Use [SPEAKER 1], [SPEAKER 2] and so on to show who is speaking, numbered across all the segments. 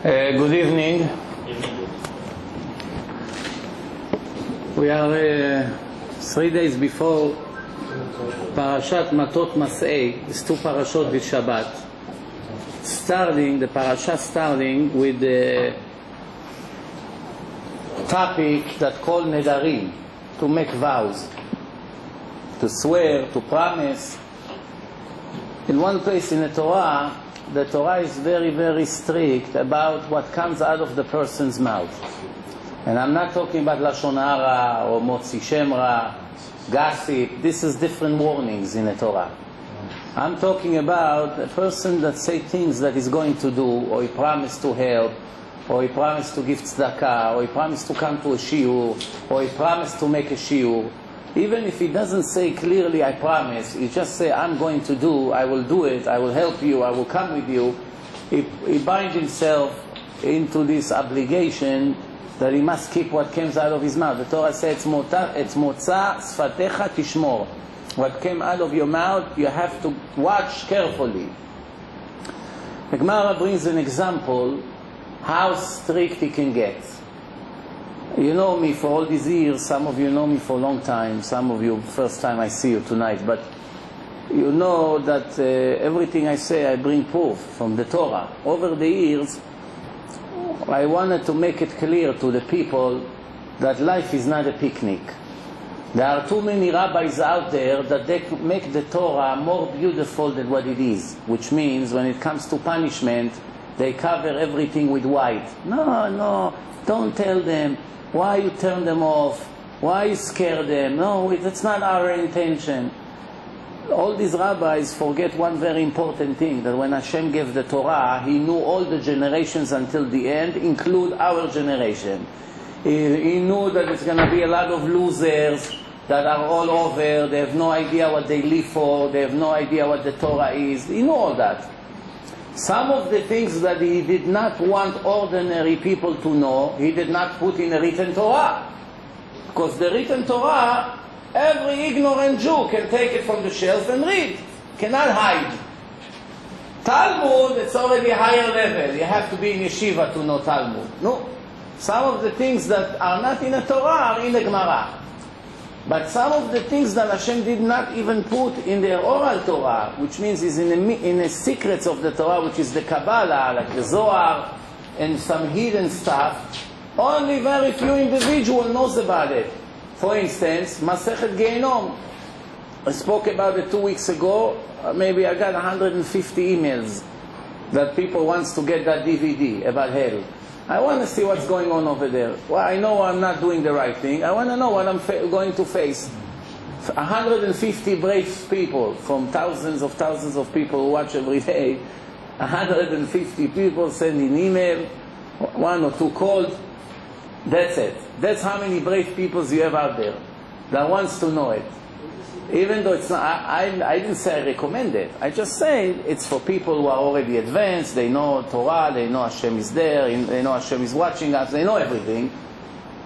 [SPEAKER 1] Good evening. We are 3 days before Parashat Matot Mas'ei. It's two parashot with Shabbat. The parasha starting with the topic that called Nedarim, to make vows, to swear, to promise. In one place in the Torah is very, very strict about what comes out of the person's mouth. And I'm not talking about Lashon Hara or Motzi Shem Ra, gossip. This is different warnings in the Torah. I'm talking about a person that say things that he's going to do, or he promised to help, or he promised to give tzedakah, or he promised to come to a shiur, or he promised to make a shiur. Even if he doesn't say clearly, I promise, he just say, I'm going to do, I will do it, I will help you, I will come with you. He binds himself into this obligation that he must keep what comes out of his mouth. The Torah says, "Etz motza sfatecha tishmor." What came out of your mouth, you have to watch carefully. The Gemara brings an example how strict he can get. You know me for all these years. Some of you know me for a long time. Some of you, first time I see you tonight. But you know that everything I say, I bring proof from the Torah. Over the years, I wanted to make it clear to the people that life is not a picnic. There are too many rabbis out there that they make the Torah more beautiful than what it is. Which means when it comes to punishment, they cover everything with white. No, don't tell them. Why you turn them off? Why you scare them? No, that's not our intention. All these rabbis forget one very important thing, that when Hashem gave the Torah, He knew all the generations until the end, include our generation. He knew that it's going to be a lot of losers that are all over, they have no idea what they live for, they have no idea what the Torah is. He knew all that. Some of the things that He did not want ordinary people to know, He did not put in a written Torah. Because the written Torah, every ignorant Jew can take it from the shelf and read. Cannot hide. Talmud, it's already a higher level. You have to be in yeshiva to know Talmud. No. Some of the things that are not in the Torah are in the Gemara. But some of the things that Hashem did not even put in the oral Torah, which means is in the secrets of the Torah, which is the Kabbalah, like the Zohar, and some hidden stuff, only very few individuals knows about it. For instance, Masechet Gehinom. I spoke about it 2 weeks ago. Maybe I got 150 emails that people wants to get that DVD about hell. I want to see what's going on over there. Well, I know I'm not doing the right thing. I want to know what I'm going to face. 150 brave people from thousands of people who watch every day. 150 people sending email, 1 or 2 calls. That's it. That's how many brave people you have out there that wants to know it. Even though it's not, I didn't say I recommend it. I just say it's for people who are already advanced. They know Torah, they know Hashem is there, they know Hashem is watching us, they know everything.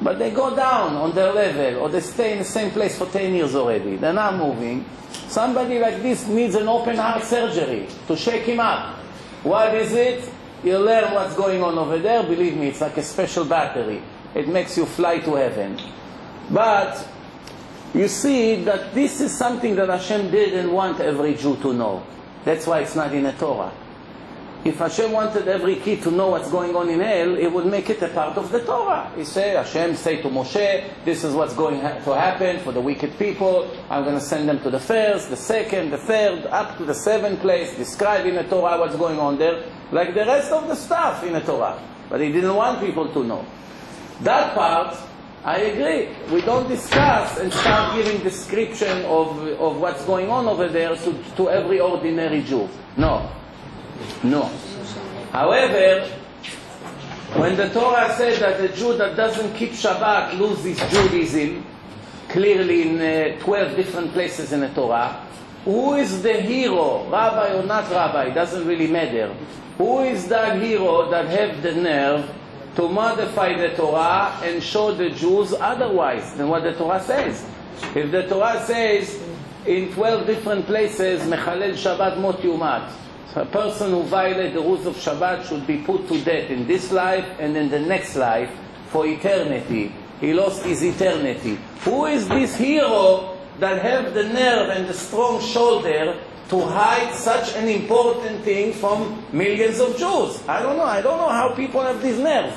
[SPEAKER 1] But they go down on their level, or they stay in the same place for 10 years already. They're not moving. Somebody like this needs an open heart surgery to shake him up. What is it? You learn what's going on over there. Believe me, it's like a special battery. It makes you fly to heaven. But you see that this is something that Hashem didn't want every Jew to know. That's why it's not in the Torah. If Hashem wanted every kid to know what's going on in hell, He would make it a part of the Torah. Hashem say to Moshe, this is what's going to happen for the wicked people. I'm going to send them to the first, the second, the third, up to the 7th place. Describe in the Torah what's going on there, like the rest of the stuff in the Torah. But He didn't want people to know. That part, I agree. We don't discuss and start giving description of what's going on over there to every ordinary Jew. No. However, when the Torah says that the Jew that doesn't keep Shabbat loses Judaism, clearly in 12 different places in the Torah, who is the hero, rabbi or not rabbi, doesn't really matter. Who is that hero that have the nerve to modify the Torah and show the Jews otherwise than what the Torah says? If the Torah says in 12 different places, Mechalel Shabbat Mot Yumat, A person who violates the rules of Shabbat should be put to death in this life and in the next life for eternity. He lost his eternity. Who is this hero that have the nerve and the strong shoulder to hide such an important thing from millions of Jews? I don't know how people have this nerve.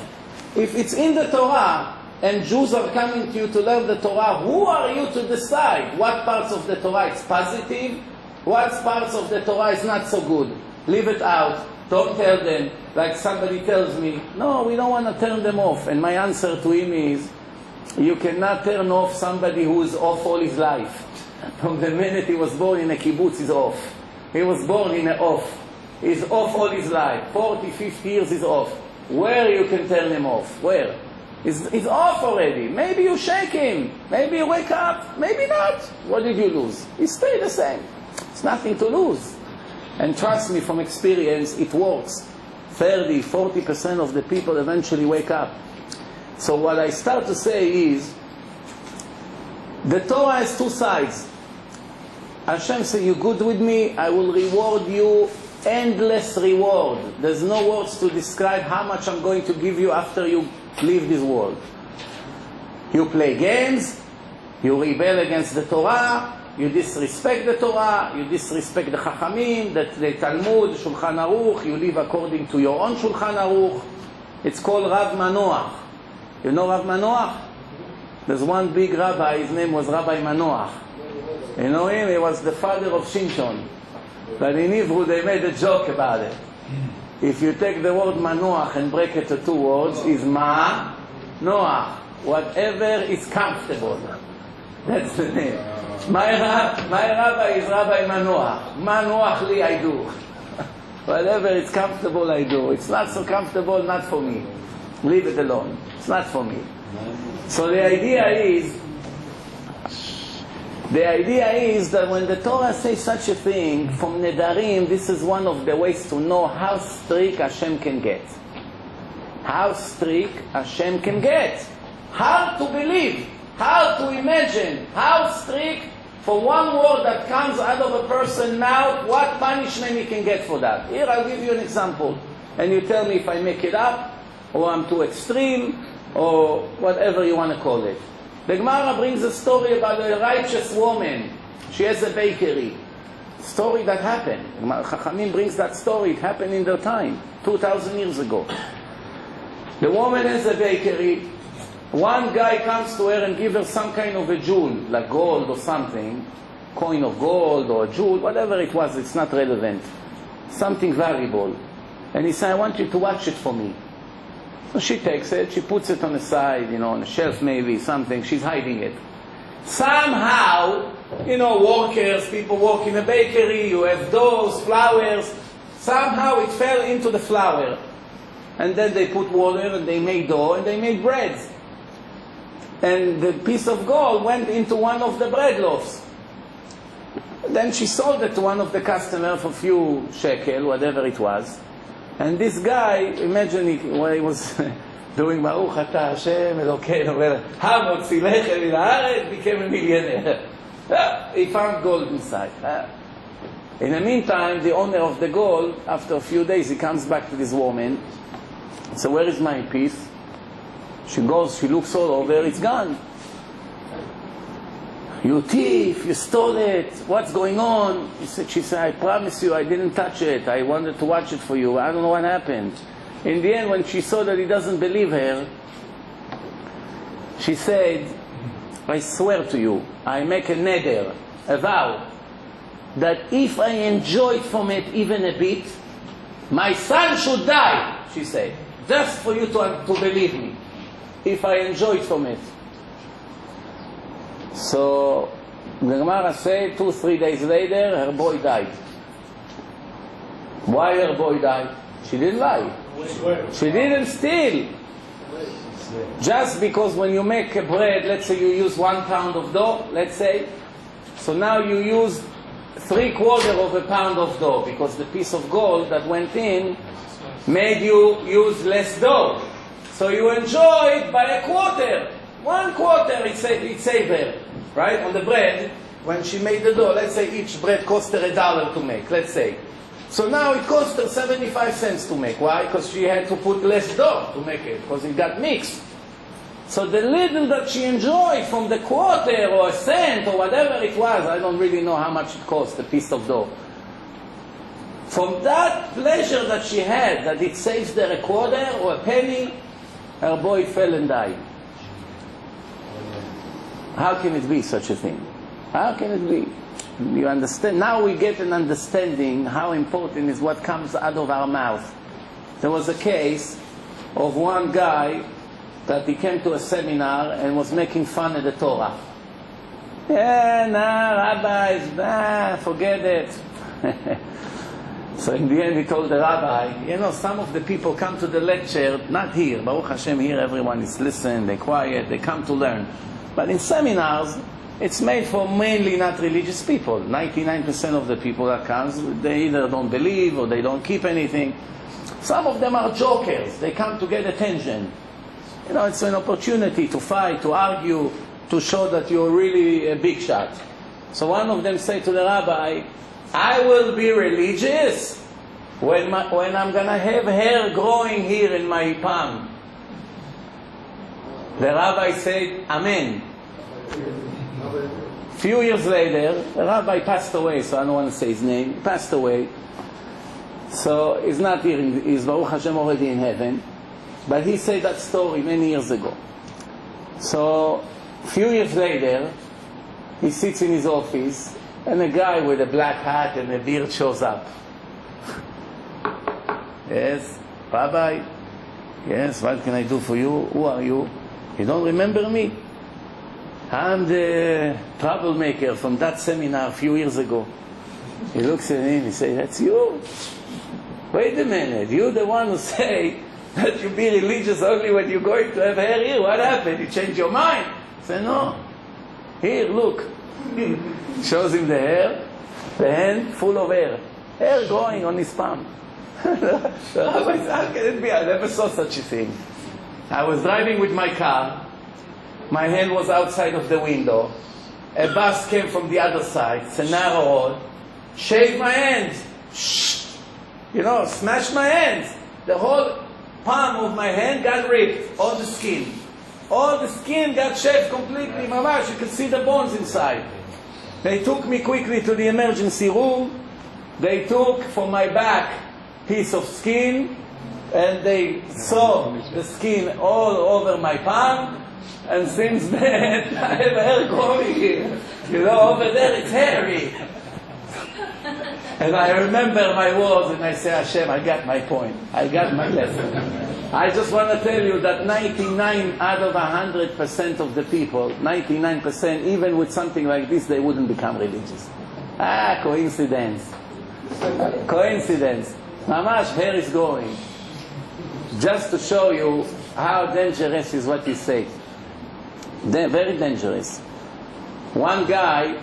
[SPEAKER 1] If it's in the Torah and Jews are coming to you to learn the Torah, who are you to decide what parts of the Torah is positive, what parts of the Torah is not so good? Leave it out. Don't tell them. Like somebody tells me, no, we don't want to turn them off. And my answer to him is, you cannot turn off somebody who is off all his life. From the minute he was born in a kibbutz, he's off. He was born in an off. He's off all his life. 40, 50 years he's off. Where you can turn him off? Where? He's off already. Maybe you shake him. Maybe you wake up. Maybe not. What did you lose? He stayed the same. It's nothing to lose. And trust me, from experience, it works. 30, 40% of the people eventually wake up. So what I start to say is, the Torah has two sides. Hashem says, you good with me, I will reward you endless reward. There's no words to describe how much I'm going to give you after you leave this world. You play games, you rebel against the Torah, you disrespect the Torah, you disrespect the Chachamim, the Talmud, Shulchan Aruch, you live according to your own Shulchan Aruch. It's called Rav Manoach. You know Rav Manoach? There's one big rabbi, his name was Rabbi Manoach. You know him? He was the father of Shimshon. But in Hebrew they made a joke about it. If you take the word Manoach and break it to two words, is Ma, Noach. Whatever is comfortable. That's the name. My rabbi is Rabbi Manoach. Manoach li I do. Whatever is comfortable I do. It's not so comfortable, not for me. Leave it alone. It's not for me. So the idea is that when the Torah says such a thing, from Nedarim, this is one of the ways to know how strict Hashem can get. How strict Hashem can get. How to believe. How to imagine. How strict, for one word that comes out of a person's mouth, what punishment he can get for that. Here I'll give you an example. And you tell me if I make it up, or I'm too extreme, or whatever you want to call it. The Gemara brings a story about a righteous woman. She has a bakery. Story that happened. Chachamim brings that story. It happened in their time, 2,000 years ago. The woman has a bakery. One guy comes to her and gives her some kind of a jewel, like gold or something, coin of gold or a jewel, whatever it was, it's not relevant. Something valuable. And he said, I want you to watch it for me. So she takes it, she puts it on the side, on a shelf maybe, something, she's hiding it. Somehow, workers, people work in a bakery, you have doughs, flours, somehow it fell into the flour. And then they put water and they made dough and they made bread. And the piece of gold went into one of the bread loaves. Then she sold it to one of the customers for a few shekel, whatever it was. And this guy, imagine when he was doing Baruch Atah Hashem Elokeinu Hamotzi Lechem min haaretz, became a millionaire. He found gold inside. In the meantime, the owner of the gold, after a few days, he comes back to this woman. So where is my piece? She goes, she looks all over, it's gone. You thief, you stole it, what's going on? She said, I promise you, I didn't touch it. I wanted to watch it for you. I don't know what happened. In the end, when she saw that he doesn't believe her, she said, I swear to you, I make a neder, a vow, that if I enjoyed from it even a bit, my son should die, she said, just for you to believe me, if I enjoyed from it. So the Gemara said 2-3 days later, her boy died. Why her boy died? She didn't lie. She didn't steal. Just because when you make a bread, let's say you use 1 pound of dough, let's say, so now you use 3/4 of a pound of dough because the piece of gold that went in made you use less dough. So you enjoy it by 1/4. 1/4 it saved her, right? On the bread, when she made the dough, let's say each bread cost her $1 to make, let's say. So now it cost her 75 cents to make. Why? Because she had to put less dough to make it, because it got mixed. So the little that she enjoyed from the quarter or a cent or whatever it was, I don't really know how much it cost, a piece of dough. From that pleasure that she had, that it saves her a quarter or a penny, her boy fell and died. How can it be such a thing? How can it be? You understand? Now we get an understanding how important is what comes out of our mouth. There was a case of one guy that he came to a seminar and was making fun of the Torah. Yeah, rabbis, forget it. So in the end he told the rabbi, you know, some of the people come to the lecture, not here, Baruch Hashem, here everyone is listening, they're quiet, they come to learn. But in seminars, it's made for mainly not religious people. 99% of the people that comes, they either don't believe or they don't keep anything. Some of them are jokers, they come to get attention. You know, it's an opportunity to fight, to argue, to show that you're really a big shot. So one of them said to the rabbi, I will be religious when I'm going to have hair growing here in my palm. The rabbi said, Amen. A few years later, the rabbi passed away, so I don't want to say his name. He passed away. So he's not here, he's Baruch Hashem already in heaven. But he said that story many years ago. So a few years later, he sits in his office, and a guy with a black hat and a beard shows up. Yes, Rabbi. Yes, what can I do for you? Who are you? You don't remember me? I'm the troublemaker from that seminar a few years ago. He looks at him, he says, that's you? Wait a minute, you're the one who say that you be religious only when you're going to have hair here. What happened? You changed your mind? I said, no. Here, look. Shows him the hair, the hand full of hair. Hair growing on his palm. The rabbi said, how can it be? I never saw such a thing. I was driving with my car. My hand was outside of the window. A bus came from the other side. It's a narrow road. Shaved my hands. Shh. You know, smashed my hands. The whole palm of my hand got ripped. All the skin. All the skin got shaved completely. Mamash, you could see the bones inside. They took me quickly to the emergency room. They took from my back piece of skin, and they saw the skin all over my palm. And since then, I have hair growing here. You know, over there it's hairy. And I remember my words, and I say, Hashem, I got my point. I got my lesson. I just want to tell you that 99 out of 100% of the people, 99%, even with something like this, they wouldn't become religious. Coincidence. Coincidence. Mamash, hair is going. Just to show you how dangerous is what you say. Very dangerous. One guy,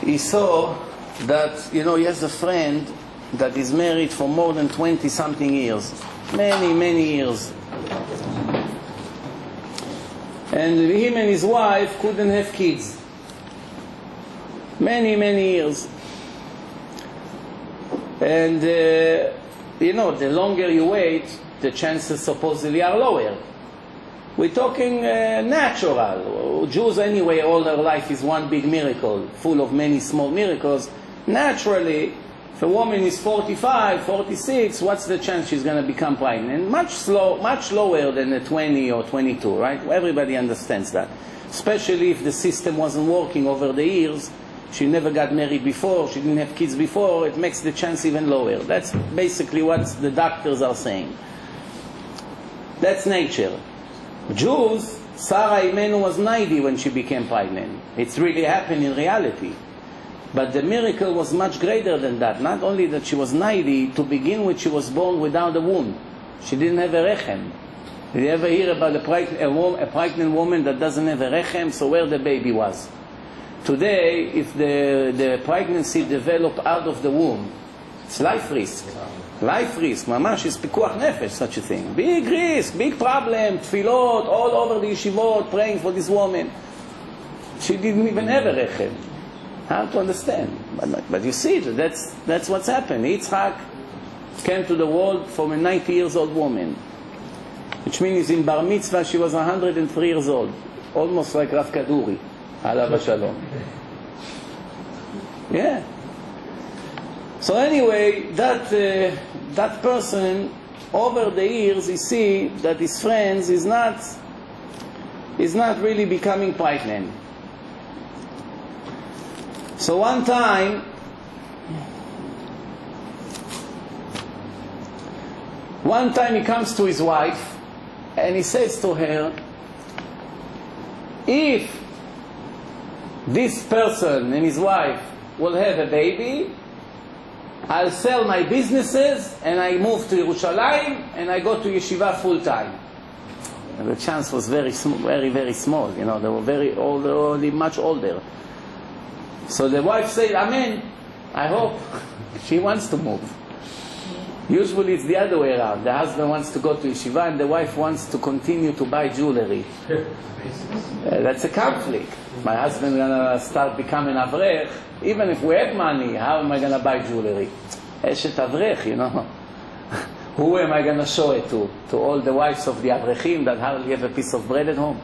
[SPEAKER 1] he saw that, you know, he has a friend that is married for more than 20-something years. Many years. And him and his wife couldn't have kids. Many years. And, you know, the longer you wait, the chances supposedly are lower. We're talking natural. Jews anyway, all their life is one big miracle, full of many small miracles. Naturally, if a woman is 45, 46, what's the chance she's going to become pregnant? Much lower than a 20 or 22, right? Everybody understands that. Especially if the system wasn't working over the years. She never got married before, she didn't have kids before, it makes the chance even lower. That's basically what the doctors are saying. That's nature. Jews, Sarah Imenu was 90 when she became pregnant. It's really happened in reality. But the miracle was much greater than that. Not only that she was 90, to begin with she was born without a womb. She didn't have a rechem. Did you ever hear about a pregnant woman that doesn't have a rechem? So where the baby was? Today, if the pregnancy develop out of the womb, it's life risk. Life risk, mamash, is pikuach nefesh, such a thing. Big risk, big problem, tfilot, all over the yeshivot, praying for this woman. She didn't even have a rechem. Hard to understand. But you see, that's what's happened. Yitzchak came to the world from a 90 years old woman, which means in Bar Mitzvah she was 103 years old, almost like Rav Kaduri, alav shalom. Yeah. So anyway, that person, over the years, you see that his friends is not really becoming pregnant. So one time he comes to his wife and he says to her, if this person and his wife will have a baby, I'll sell my businesses and I move to Yerushalayim and I go to yeshiva full time. And the chance was very, very small. You know, they were very old, already much older. So the wife said, Amen. I hope. She wants to move. Usually it's the other way around. The husband wants to go to yeshiva and the wife wants to continue to buy jewelry. That's a conflict. My husband is going to start becoming avrech. Even if we have money, how am I going to buy jewelry? Eshet avrech, you know. Who am I going to show it to? To all the wives of the avrechim that hardly have a piece of bread at home?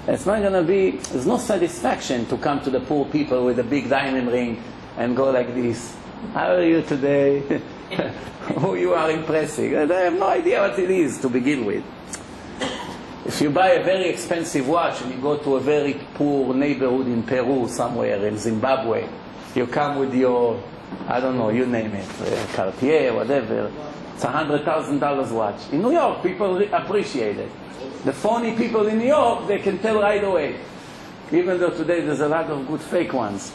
[SPEAKER 1] It's not going to be, there's no satisfaction to come to the poor people with a big diamond ring and go like this. How are you today? Who you are impressing? They have no idea what it is to begin with. If you buy a very expensive watch and you go to a very poor neighborhood in Peru somewhere, in Zimbabwe, you come with your, I don't know, you name it, Cartier, whatever, it's $100,000 watch. In New York, people appreciate it. The phony people in New York, they can tell right away. Even though today there's a lot of good fake ones.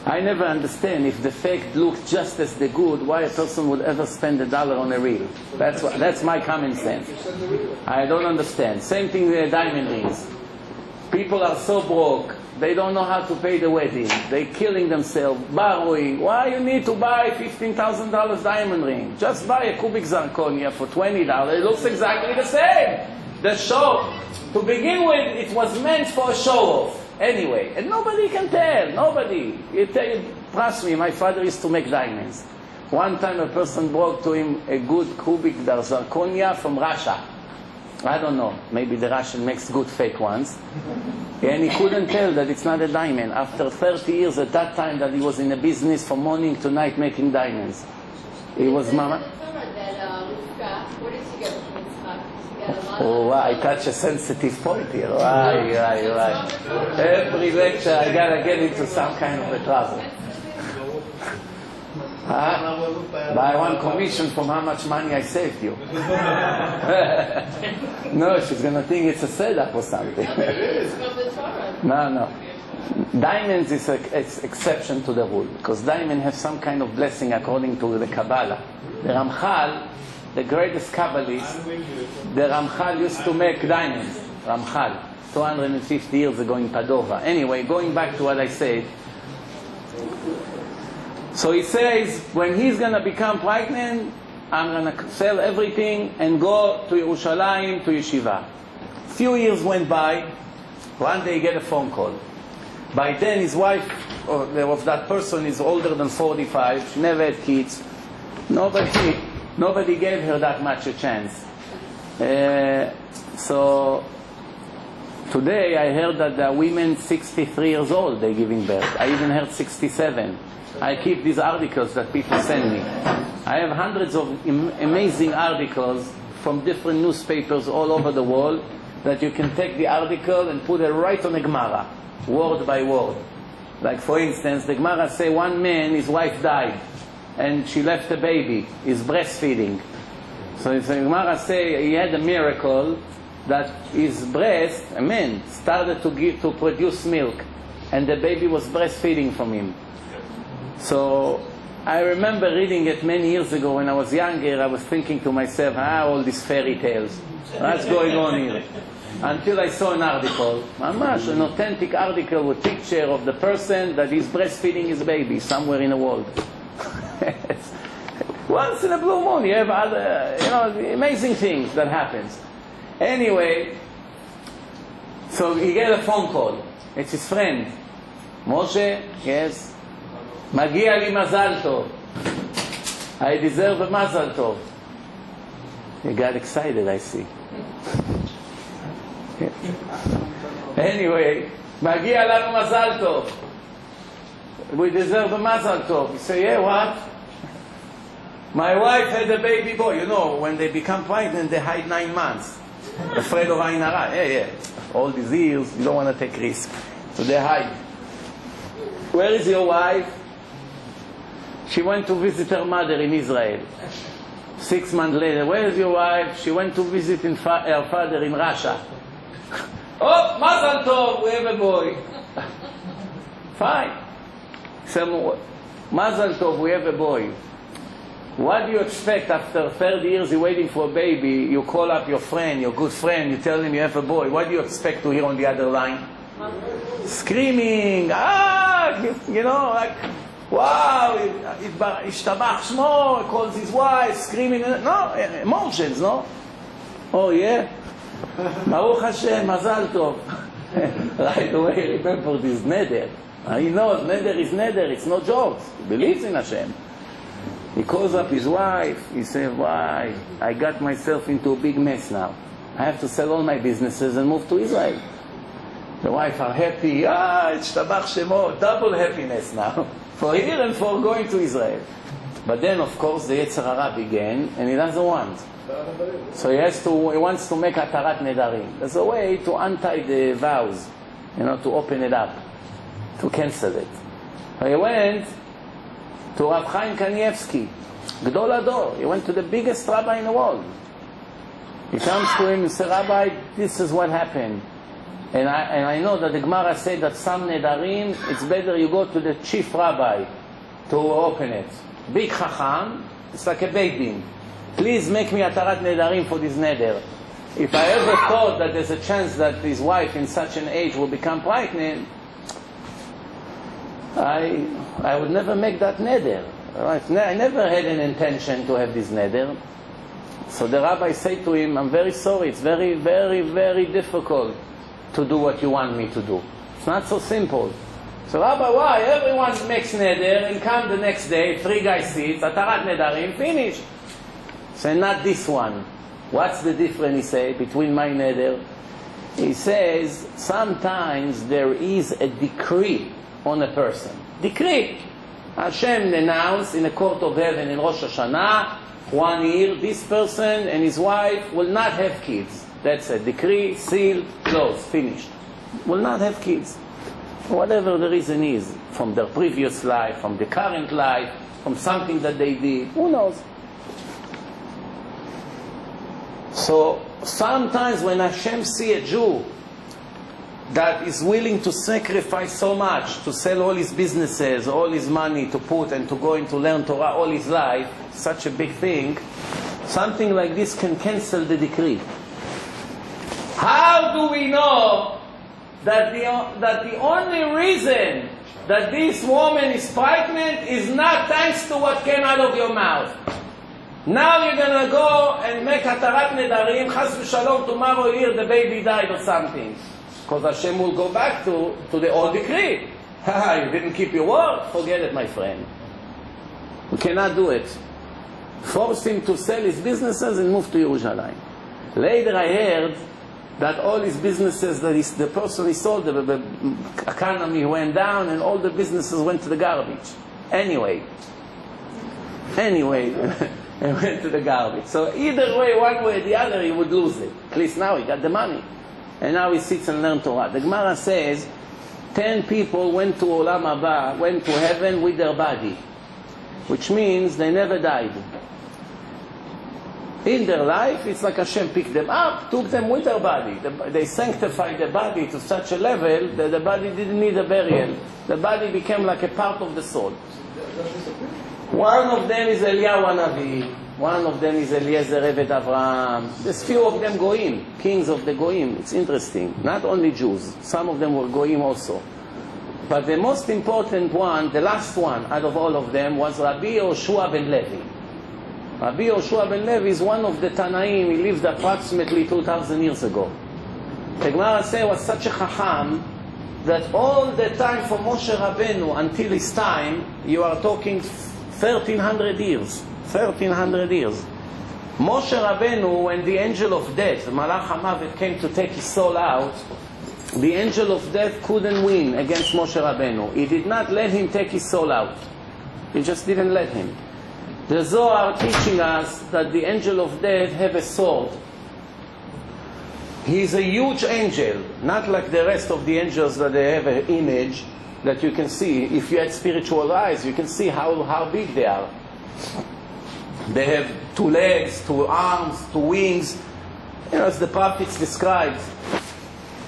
[SPEAKER 1] I never understand if the fake looked just as the good, why a person would ever spend $1 on a real. That's my common sense. I don't understand. Same thing with the diamond rings. People are so broke, they don't know how to pay the wedding. They're killing themselves, borrowing. Why you need to buy $15,000 diamond ring? Just buy a cubic zirconia for $20. It looks exactly the same. The show, to begin with, it was meant for a show-off. Anyway, and nobody can tell, nobody. Trust me, my father used to make diamonds. One time a person brought to him a good cubic zirconia from Russia. I don't know, maybe the Russian makes good fake ones. And he couldn't tell that it's not a diamond. After 30 years at that time that he was in a business from morning to night making diamonds. He was mama. Oh, wow, I touch a sensitive point here. Right. Every lecture I gotta get into some kind of a trouble. Buy one commission from how much money I saved you. No, she's gonna think it's a setup or something. No. Diamonds is an exception to the rule, because diamonds have some kind of blessing according to the Kabbalah. The Ramchal, the greatest Kabbalist, the Ramchal used to make diamonds. Ramchal, 250 years ago in Padova. Anyway, going back to what I said. So he says, when he's going to become pregnant, I'm going to sell everything and go to Yerushalayim, to yeshiva. Few years went by. One day he get a phone call. By then his wife of that person is older than 45. She never had kids. Nobody gave her that much a chance. So today I heard that the women 63 years old, they're giving birth. I even heard 67. I keep these articles that people send me. I have hundreds of amazing articles from different newspapers all over the world that you can take the article and put it right on the Gemara, word by word. Like for instance, the Gemara say one man, his wife died, and she left a baby, he's breastfeeding. So the Gemara say he had a miracle that his breast, a man, started to produce milk, and the baby was breastfeeding from him. So I remember reading it many years ago when I was younger. I was thinking to myself, all these fairy tales, what's going on here? Until I saw an article, mamash, an authentic article with picture of the person that is breastfeeding his baby somewhere in the world. Once in a blue moon, you have other, amazing things that happens. Anyway, so he get a phone call. It's his friend. Moshe, yes. Magia li mazal tov. I deserve a mazal tov. He got excited, I see. Anyway, magia lanu mazal tov. We deserve a mazal tov. You say, yeah, what? My wife had a baby boy. You know, when they become pregnant, they hide 9 months. Afraid of ayin hara. Yeah. All these years, you don't want to take risk. So they hide. Where is your wife? She went to visit her mother in Israel. 6 months later, where is your wife? She went to visit her father in Russia. Oh, Mazal Tov, we have a boy. Fine. Mazal Tov, we have a boy. What do you expect after 30 years you're waiting for a baby? You call up your friend, your good friend, you tell him you have a boy. What do you expect to hear on the other line? Screaming, you know, like, wow, ishtabach shmo, calls his wife, screaming. No, emotions, no? Oh, yeah? Baruch Hashem, Mazal Tov. Right away, remember this neder. He knows neder is neder, it's no jokes. He believes in Hashem. He calls up his wife. He says, why? I got myself into a big mess now. I have to sell all my businesses and move to Israel. The wife are happy. It's Shtabach Shemo. Double happiness now. For here and for going to Israel. But then, of course, the Yetzer Hara began, and he doesn't want. So he wants to make Atarat Nedarim. There's a way to untie the vows, to open it up, to cancel it. So he went to Rav Chaim Kanievsky, Gdol Ador. He went to the biggest rabbi in the world. He comes to him and says, Rabbi, this is what happened. And I know that the Gemara said that some nedarim, it's better you go to the chief rabbi to open it. Big chacham, it's like a beit din. Please make me atarat nedarim for this neder. If I ever thought that there's a chance that his wife in such an age will become pregnant, I would never make that neder. I never had an intention to have this neder. So the rabbi said to him, I'm very sorry, it's very, very, very difficult to do what you want me to do. It's not so simple. So Rabbi, why? Everyone makes neder and come the next day, 3 guys sit, atarat nedarim, finish. So not this one. What's the difference, he say, between my neder? He says, sometimes there is a decree on a person. Decree. Hashem announced in the court of heaven in Rosh Hashanah, 1 year, this person and his wife will not have kids. That's a decree, sealed, closed, finished. Will not have kids. Whatever the reason is, from their previous life, from the current life, from something that they did, who knows? So sometimes when Hashem see a Jew that is willing to sacrifice so much, to sell all his businesses, all his money to put and to go into learn Torah all his life, such a big thing, something like this can cancel the decree. How do we know that the only reason that this woman is pregnant is not thanks to what came out of your mouth? Now you're going to go and make Hatarat Nedarim, Chas v'Shalom, tomorrow here the baby died or something. Because Hashem will go back to the old decree. You didn't keep your word? Forget it, my friend. You cannot do it. Force him to sell his businesses and move to Yerushalayim. Later I heard that all his businesses, the person he sold, the economy went down and all the businesses went to the garbage. Anyway, it went to the garbage. So either way, one way or the other, he would lose it. At least now he got the money. And now he sits and learns Torah. The Gemara says, 10 people went to Olam Haba, went to heaven with their body. Which means they never died. In their life, it's like Hashem picked them up, took them with their body. They sanctified the body to such a level that the body didn't need a burial. The body became like a part of the soul. One of them is Eliyahu Hanavi. One of them is Eliezer Eved Avraham. There's few of them Goyim, kings of the Goyim. It's interesting. Not only Jews. Some of them were Goyim also. But the most important one, the last one out of all of them, was Rabbi Yoshua ben Levi. Rabbi Yoshua ben Levi is one of the Tanaim. He lived approximately 2,000 years ago. The Gemara says he was such a chacham that all the time from Moshe Rabbeinu until his time, you are talking 1300 years. 1300 years. Moshe Rabbeinu, when the angel of death, Malach HaMavet, came to take his soul out, the angel of death couldn't win against Moshe Rabbeinu. He did not let him take his soul out. He just didn't let him. The Zohar teaching us that the angel of death have a sword. He is a huge angel, not like the rest of the angels that they have an image that you can see. If you had spiritual eyes, you can see how big they are. They have 2 legs, 2 arms, 2 wings, as the prophets described.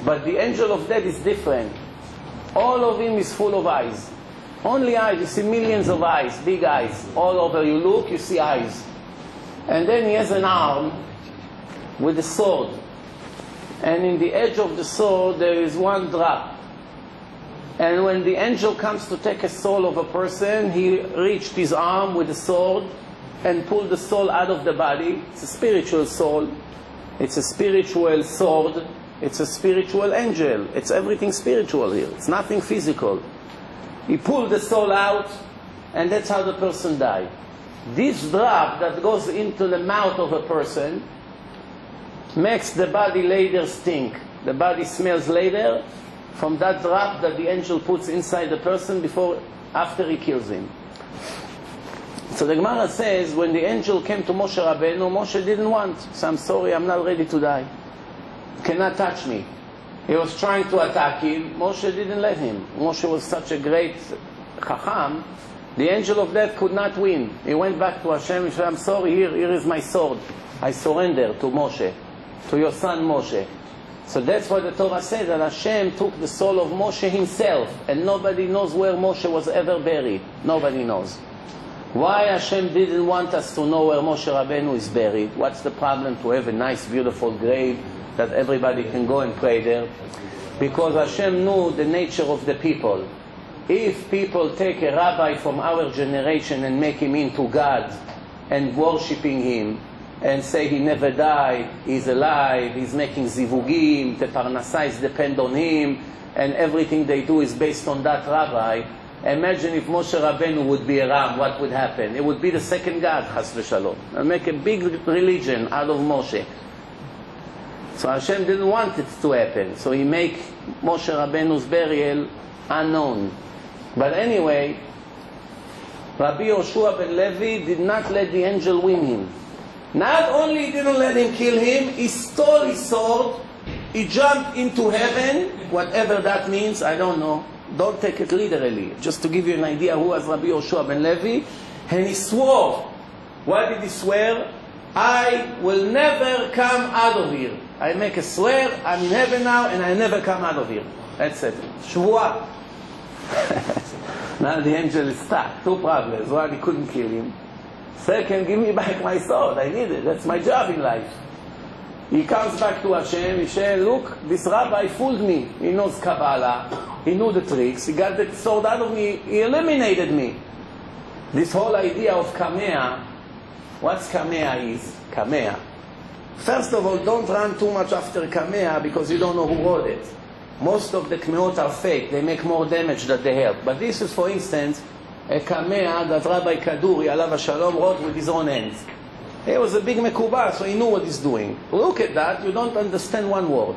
[SPEAKER 1] But the angel of death is different. All of him is full of eyes. Only eyes. You see millions of eyes, big eyes. All over you look, you see eyes. And then he has an arm with a sword. And in the edge of the sword there is 1 drop. And when the angel comes to take a soul of a person, he reached his arm with the sword and pulled the soul out of the body. It's a spiritual soul. It's a spiritual sword. It's a spiritual angel. It's everything spiritual here. It's nothing physical. He pulled the soul out, and that's how the person died. This drop that goes into the mouth of a person makes the body later stink. The body smells later from that drop that the angel puts inside the person after he kills him. So the Gemara says, when the angel came to Moshe Rabbeinu, Moshe didn't want. So I'm sorry, I'm not ready to die. You cannot touch me. He was trying to attack him. Moshe didn't let him. Moshe was such a great chacham. The angel of death could not win. He went back to Hashem and said, I'm sorry, here is my sword. I surrender to Moshe, to your son Moshe. So that's why the Torah says that Hashem took the soul of Moshe himself, and nobody knows where Moshe was ever buried. Nobody knows. Why Hashem didn't want us to know where Moshe Rabbeinu is buried? What's the problem to have a nice, beautiful grave that everybody can go and pray there? Because Hashem knew the nature of the people. If people take a rabbi from our generation and make him into God and worshipping him and say he never died, he's alive, he's making zivugim, the parnasais depend on him, and everything they do is based on that rabbi, imagine if Moshe Rabbeinu would be around, what would happen? It would be the second God, chas v'shalom. And make a big religion out of Moshe. So Hashem didn't want it to happen. So he make Moshe Rabbeinu's burial unknown. But anyway, Rabbi Yoshua ben Levi did not let the angel win him. Not only he didn't let him kill him, he stole his sword, he jumped into heaven, whatever that means, I don't know. Don't take it literally. Just to give you an idea who was Rabbi Yoshua ben Levi. And he swore. What did he swear? I will never come out of here. I make a swear, I'm in heaven now, and I never come out of here. That's it. Shvuah. Now the angel is stuck. 2 problems. 1, he couldn't kill him. 2nd, give me back my sword. I need it. That's my job in life. He comes back to Hashem. He says, look, this rabbi fooled me. He knows Kabbalah. He knew the tricks. He got the sword out of me. He eliminated me. This whole idea of Kamea, what's Kamea is? Kamea. First of all, don't run too much after Kamea because you don't know who wrote it. Most of the Kmeot are fake. They make more damage than they help. But this is, for instance, a Kamea that Rabbi Kaduri, alav hashalom, wrote with his own hands. He was a big mekubah, so he knew what he's doing. Look at that, you don't understand 1 word.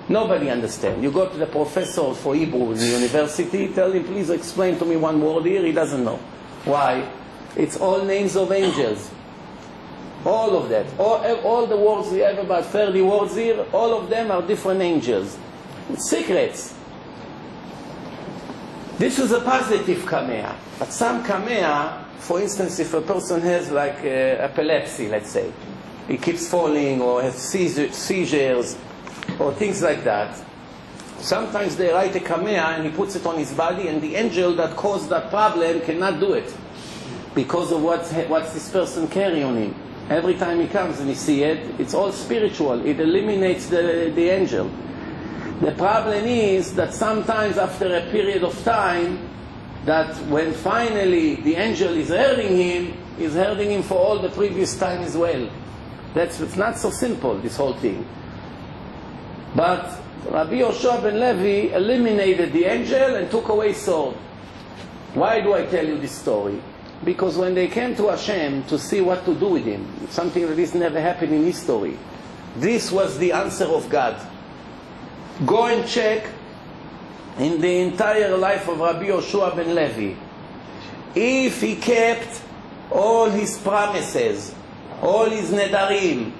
[SPEAKER 1] Nobody understands. You go to the professor for Hebrew in the university, tell him, please explain to me 1 word here, he doesn't know. Why? It's all names of angels. All of that. All the words we have, about 30 words here, all of them are different angels. It's secrets. This is a positive kamea. But some kamea, for instance, if a person has like epilepsy, let's say, he keeps falling or has seizures or things like that, sometimes they write a kamea and he puts it on his body, and the angel that caused that problem cannot do it because of what's this person carrying on him. Every time he comes and he see it, it's all spiritual. It eliminates the angel. The problem is that sometimes after a period of time, that when finally the angel is hurting him, he's hurting him for all the previous time as well. It's not so simple, this whole thing. But Rabbi Yoshua ben Levi eliminated the angel and took away sword. Why do I tell you this story? Because when they came to Hashem to see what to do with him, something that this never happened in history, this was the answer of God. Go and check in the entire life of Rabbi Yoshua ben Levi. If he kept all his promises, all his nedarim,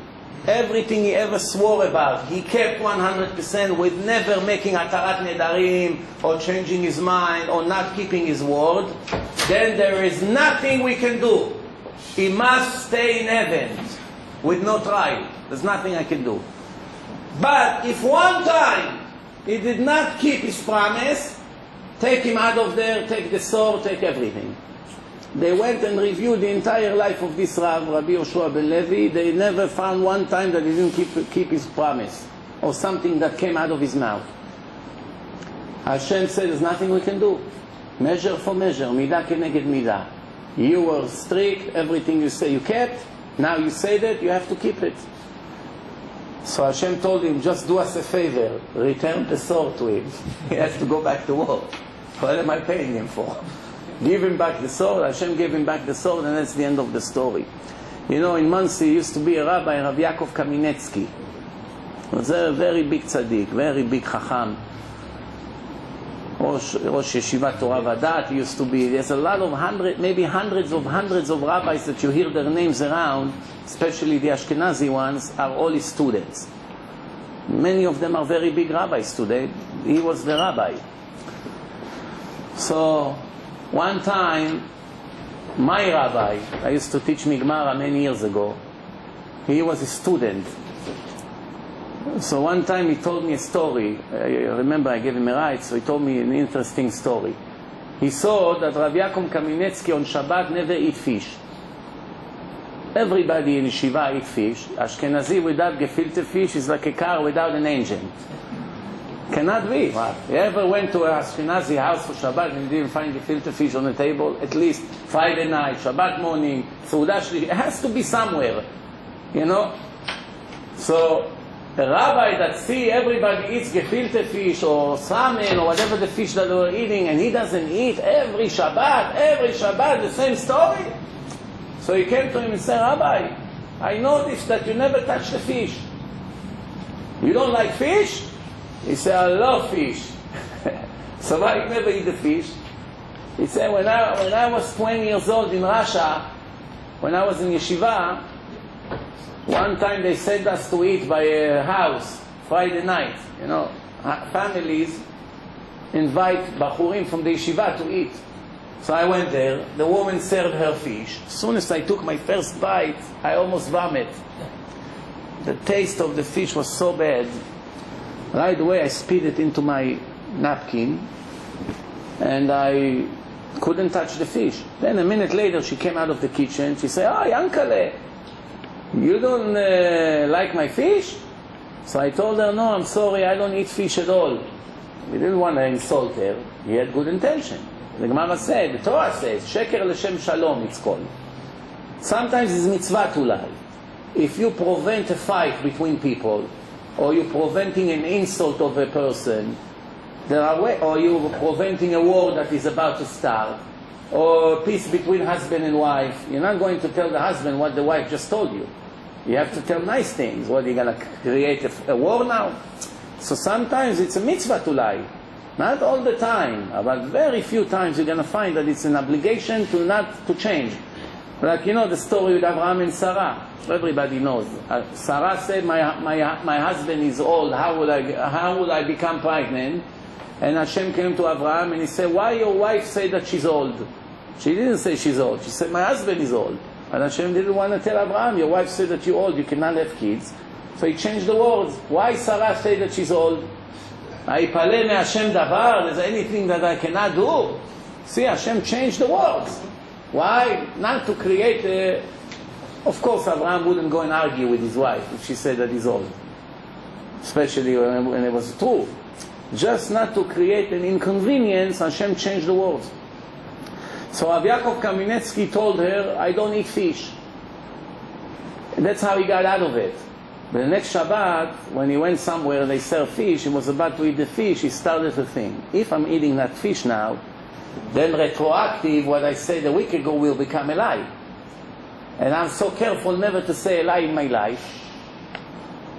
[SPEAKER 1] everything he ever swore about, he kept 100% with never making atarat nedarim or changing his mind or not keeping his word, then there is nothing we can do. He must stay in heaven with no trial. There's nothing I can do. But if one time he did not keep his promise, take him out of there, take the sword, take everything. They went and reviewed the entire life of this Rav, Rabbi Yoshua ben Levi. They never found one time that he didn't keep his promise or something that came out of his mouth. Hashem said, there's nothing we can do. Measure for measure, midah keneged midah. You were strict, everything you say you kept. Now you say that, you have to keep it. So Hashem told him, just do us a favor, return the sword to him. He has to go back to war. What am I paying him for? Give him back the sword. Hashem gave him back the sword, and that's the end of the story. You know, in Muncie used to be a rabbi, Rabbi Yaakov Kaminetsky. He was a very big tzaddik, very big chacham. Rosh Yeshivat Torah Vadat used to be. There's a lot of maybe hundreds of rabbis that you hear their names around, especially the Ashkenazi ones, are all his students. Many of them are very big rabbis today. He was the rabbi. So, one time, my rabbi, I used to teach Migmara many years ago, he was a student. So one time he told me a story. I remember I gave him a ride, so he told me an interesting story. He saw that Rabbi Yaakov Kaminetsky on Shabbat never eat fish. Everybody in Yeshiva eat fish. Ashkenazi without gefilte fish is like a car without an engine. Cannot be. You ever went to an Ashkenazi house for Shabbat and you didn't find gefilte fish on the table? At least Friday night, Shabbat morning, Seudah Shlishi. It has to be somewhere, you know. So the rabbi that see everybody eats gefilte fish or salmon or whatever the fish that they were eating, and he doesn't eat every Shabbat, the same story. So he came to him and said, Rabbi, I noticed that you never touch the fish. You don't like fish? He said, I love fish. So why you never eat the fish? He said, when I was 20 years old in Russia, when I was in yeshiva, one time they sent us to eat by a house, Friday night. You know, families invite bachurim from the yeshiva to eat. So I went there, the woman served her fish. As soon as I took my first bite, I almost vomited. The taste of the fish was so bad. Right away I spit it into my napkin, and I couldn't touch the fish. Then a minute later she came out of the kitchen. She said, "Oh, Yankale, you don't like my fish?" So I told her, "No, I'm sorry, I don't eat fish at all." We didn't want to insult her. He had good intention. The Gemara said, the Torah says, "Sheker l'shem shalom," it's called. Sometimes it's mitzvah to lie. If you prevent a fight between people, or you're preventing an insult of a person, or you're preventing a war that is about to start, or peace between husband and wife, you're not going to tell the husband what the wife just told you. You have to tell nice things. What, are you going to create a war now? So sometimes it's a mitzvah to lie. Not all the time, but very few times you're going to find that it's an obligation to not to change. Like, you know the story with Abraham and Sarah. Everybody knows. Sarah said, my husband is old. How will I become pregnant? And Hashem came to Abraham and he said, why your wife say that she's old? She didn't say she's old. She said, my husband is old. And Hashem didn't want to tell Abraham, your wife said that you're old, you cannot have kids. So he changed the words. Why Sarah say that she's old? Ha'ipaleh me Hashem davar, there's anything that I cannot do? See, Hashem changed the words. Why? Not to create a... Of course, Abraham wouldn't go and argue with his wife if she said that he's old. Especially when it was true. Just not to create an inconvenience, Hashem changed the words. So Rabbi Yaakov Kaminetsky told her, I don't eat fish. And that's how he got out of it. But the next Shabbat, when he went somewhere and they served fish, he was about to eat the fish, he started to think, if I'm eating that fish now, then retroactive, what I said a week ago will become a lie. And I'm so careful never to say a lie in my life.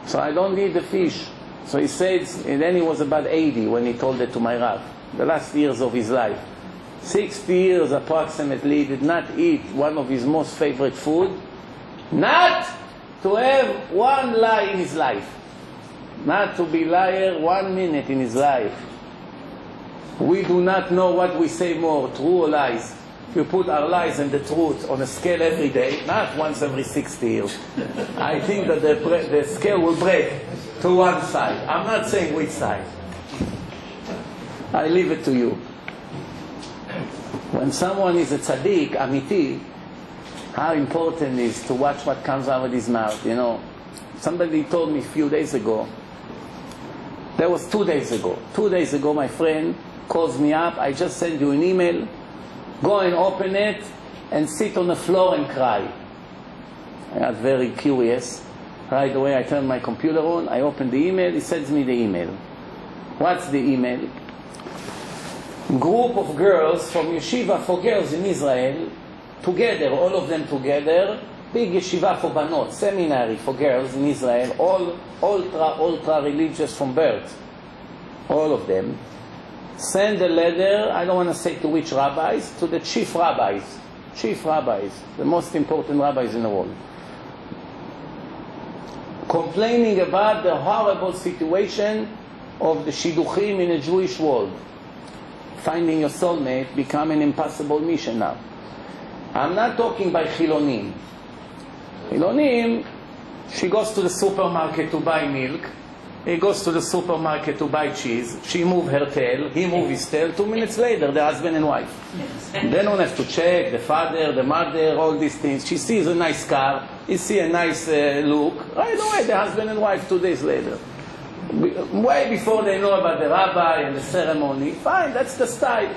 [SPEAKER 1] So I don't eat the fish. So he says, and then he was about 80 when he told it to my Rav, the last years of his life. 60 years approximately, did not eat one of his most favorite food, not to have one lie in his life, not to be liar 1 minute in his life. We do not know what we say more, true or lies. If you put our lies and the truth on a scale every day, not once every 60 years, I think that the scale will break to one side. I'm not saying which side. I leave it to you. When someone is a tzaddik, amiti, how important it is to watch what comes out of his mouth, you know. Somebody told me a few days ago, that was 2 days ago. 2 days ago, my friend calls me up, I just sent you an email, go and open it and sit on the floor and cry. I got very curious. Right away I turned my computer on, I opened the email, he sends me the email. What's the email? Group of girls from yeshiva for girls in Israel, together, all of them together, big yeshiva for banot, seminary for girls in Israel, all ultra religious from birth, all of them, send a letter, I don't want to say to which rabbis, to the chief rabbis, the most important rabbis in the world, complaining about the horrible situation of the shidduchim in the Jewish world. Finding your soulmate become an impossible mission now. I'm not talking by Chilonim. Chilonim, she goes to the supermarket to buy milk, he goes to the supermarket to buy cheese, she move her tail, he move his tail, 2 minutes later, the husband and wife. They don't have to check, the father, the mother, all these things. She sees a nice car, he see a nice look, right away, the husband and wife 2 days later. Way before they know about the rabbi and the ceremony, fine, that's the style.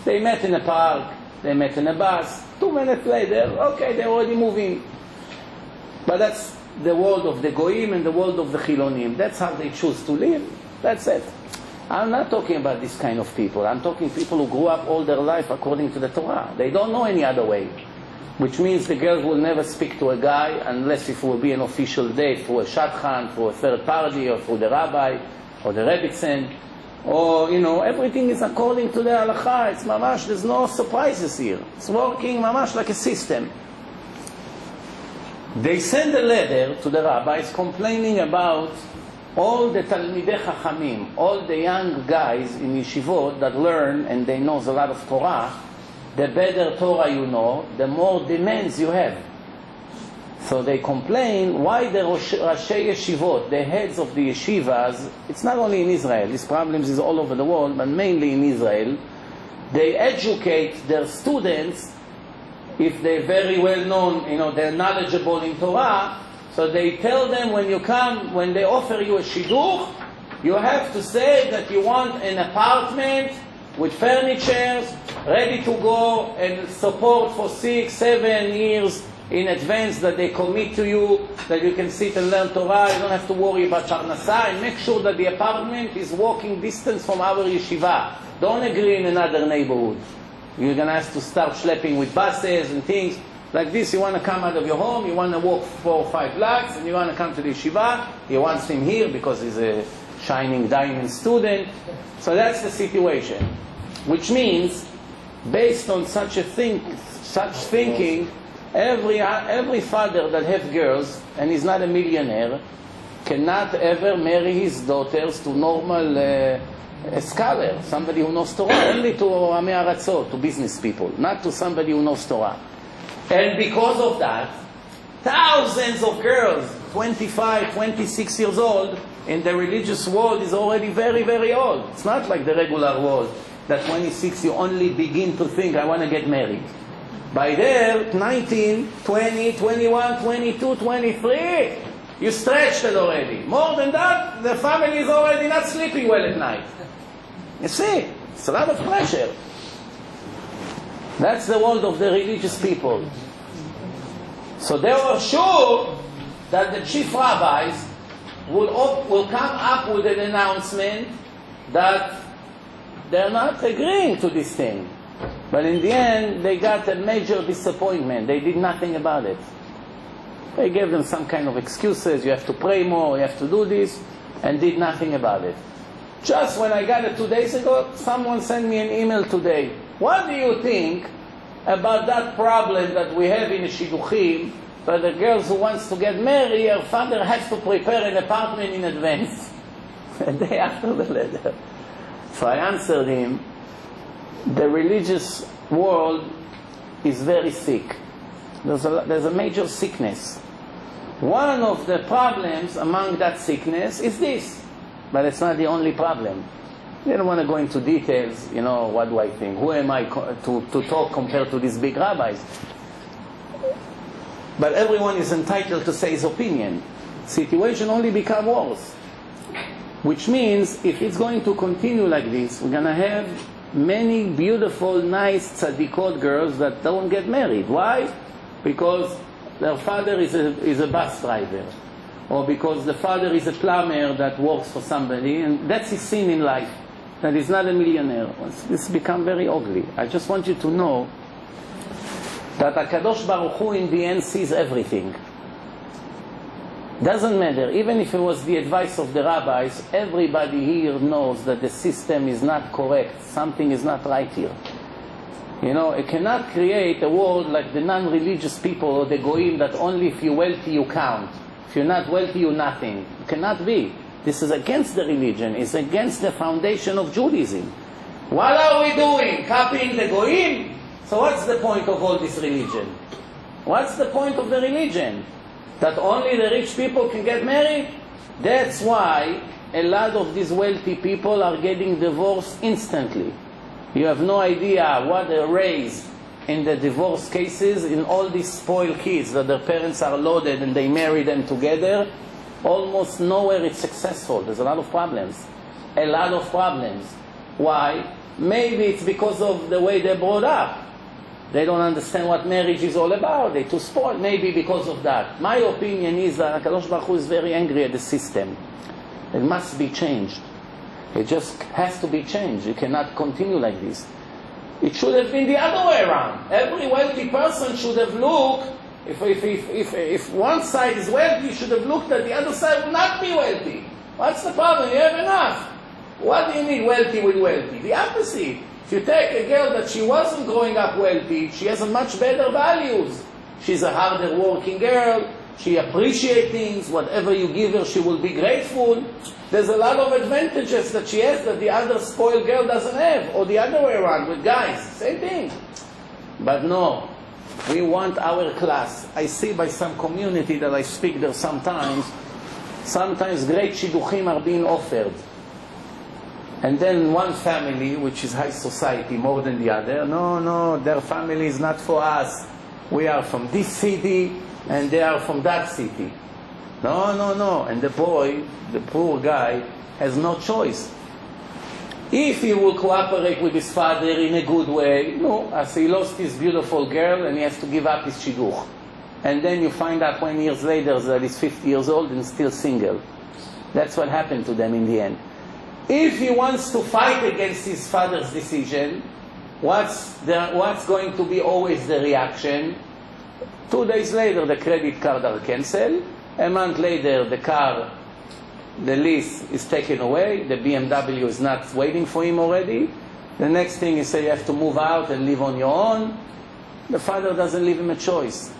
[SPEAKER 1] They met in a park, they met in a bus, 2 minutes later, okay, they're already moving. But that's the world of the goyim and the world of the chilonim. That's how they choose to live. That's it. I'm not talking about this kind of people. I'm talking people who grew up all their life according to the Torah. They don't know any other way. Which means the girls will never speak to a guy unless it will be an official date for a shadchan, for a third party, or for the rabbi, or the rebbitzin, or, you know, everything is according to the halakha. It's mamash, there's no surprises here. It's working mamash like a system. They send a letter to the rabbis complaining about all the talmidei chachamim, all the young guys in yeshivot that learn and they know a lot of Torah. The better Torah you know, the more demands you have. So they complain why the Rashi Yeshivot, the heads of the yeshivas, it's not only in Israel, this problem is all over the world, but mainly in Israel, they educate their students, if they're very well known, you know, they're knowledgeable in Torah, so they tell them when you come, when they offer you a shidduch, you have to say that you want an apartment with furniture, ready to go and support for 6-7 years in advance, that they commit to you, that you can sit and learn Torah, you don't have to worry about parnasa, and make sure that the apartment is walking distance from our yeshiva. Don't agree in another neighborhood. You're going to have to start schlepping with buses and things like this. You want to come out of your home, you want to walk 4 or 5 blocks, and you want to come to the yeshiva. You want him here because he's a shining diamond student. So that's the situation. Which means, based on such thinking, every father that has girls and is not a millionaire cannot ever marry his daughters to normal a scholar, somebody who knows Torah, only to Amei Aratzot, to business people, not to somebody who knows Torah. And because of that, thousands of girls, 25, 26 years old, in the religious world is already very, very old. It's not like the regular world, that 26 you only begin to think, I want to get married. By there, 19, 20, 21, 22, 23, you stretched it already. More than that, the family is already not sleeping well at night. You see, it's a lot of pressure. That's the world of the religious people. So they were sure that the chief rabbis will come up with an announcement that they're not agreeing to this thing. But in the end, they got a major disappointment. They did nothing about it. They gave them some kind of excuses. You have to pray more, you have to do this, and did nothing about it. Just when I got it 2 days ago, someone sent me an email today. What do you think about that problem that we have in the Shidduchim, but the girls who wants to get married, her father has to prepare an apartment in advance, a day after the letter. So I answered him, the religious world is very sick. There's a major sickness. One of the problems among that sickness is this, but it's not the only problem. You don't want to go into details, what do I think? Who am I to talk compared to these big rabbis? But everyone is entitled to say his opinion. Situation only become worse. Which means, if it's going to continue like this, we're going to have many beautiful, nice, tzadikot girls that don't get married. Why? Because their father is a bus driver. Or because the father is a plumber that works for somebody, and that's his sin in life. That he's not a millionaire. It's become very ugly. I just want you to know that HaKadosh Baruch Hu in the end sees everything. Doesn't matter. Even if it was the advice of the rabbis, everybody here knows that the system is not correct. Something is not right here. It cannot create a world like the non-religious people or the goyim that only if you're wealthy you count. If you're not wealthy, you're nothing. It cannot be. This is against the religion. It's against the foundation of Judaism. What are we doing? Copying the goyim? So what's the point of all this religion? What's the point of the religion? That only the rich people can get married? That's why a lot of these wealthy people are getting divorced instantly. You have no idea what they raise in the divorce cases in all these spoiled kids that their parents are loaded and they marry them together. Almost nowhere it's successful. There's a lot of problems. A lot of problems. Why? Maybe it's because of the way they're brought up. They don't understand what marriage is all about. They're too spoiled. Maybe because of that. My opinion is that HaKadosh Baruch Hu is very angry at the system. It must be changed. It just has to be changed. You cannot continue like this. It should have been the other way around. Every wealthy person should have looked, if one side is wealthy, should have looked at the other side will not be wealthy. What's the problem? You have enough. What do you need wealthy with wealthy? The opposite. If you take a girl that she wasn't growing up wealthy, she has a much better values. She's a harder working girl. She appreciates things. Whatever you give her, she will be grateful. There's a lot of advantages that she has that the other spoiled girl doesn't have. Or the other way around with guys. Same thing. But no. We want our class. I see by some community that I speak there sometimes great shidduchim are being offered. And then one family, which is high society more than the other, no, their family is not for us. We are from this city and they are from that city. No. And the boy, the poor guy, has no choice. If he will cooperate with his father in a good way, no, as he lost his beautiful girl and he has to give up his shidduch. And then you find out 20 years later that he's 50 years old and still single. That's what happened to them in the end. If he wants to fight against his father's decision, what's going to be always the reaction? 2 days later, the credit card are cancelled. A month later, the lease is taken away. The BMW is not waiting for him already. The next thing is say you have to move out and live on your own. The father doesn't leave him a choice.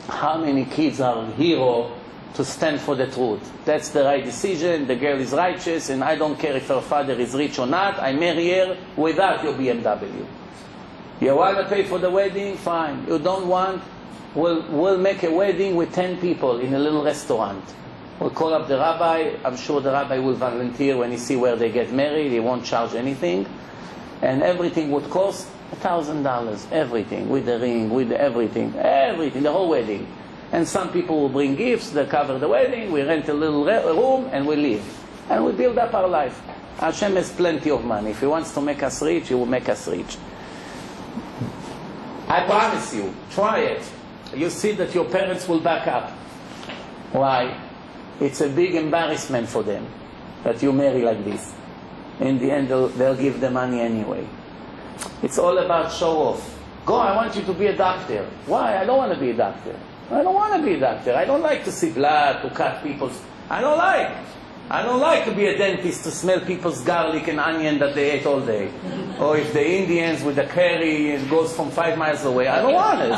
[SPEAKER 1] How many kids are hero to stand for the truth? That's the right decision. The girl is righteous, and I don't care if her father is rich or not. I marry her without your BMW. You want to pay for the wedding? Fine. You don't want? We'll make a wedding with 10 people in a little restaurant. We'll call up the rabbi. I'm sure the rabbi will volunteer when he see where they get married. He won't charge anything. And everything would cost $1,000. Everything. With the ring, with everything. Everything. The whole wedding. And some people will bring gifts. They cover the wedding. We rent a little room and we live. And we build up our life. Hashem has plenty of money. If He wants to make us rich, He will make us rich. I promise you. Try it. You see that your parents will back up. Why? It's a big embarrassment for them that you marry like this. In the end, they'll give the money anyway. It's all about show off. Go, I want you to be a doctor. Why? I don't want to be a doctor. I don't want to be a doctor. I don't like to see blood, to cut people's... I don't like to be a dentist to smell people's garlic and onion that they ate all day. Or if the Indians with the curry, it goes from 5 miles away. I don't want it.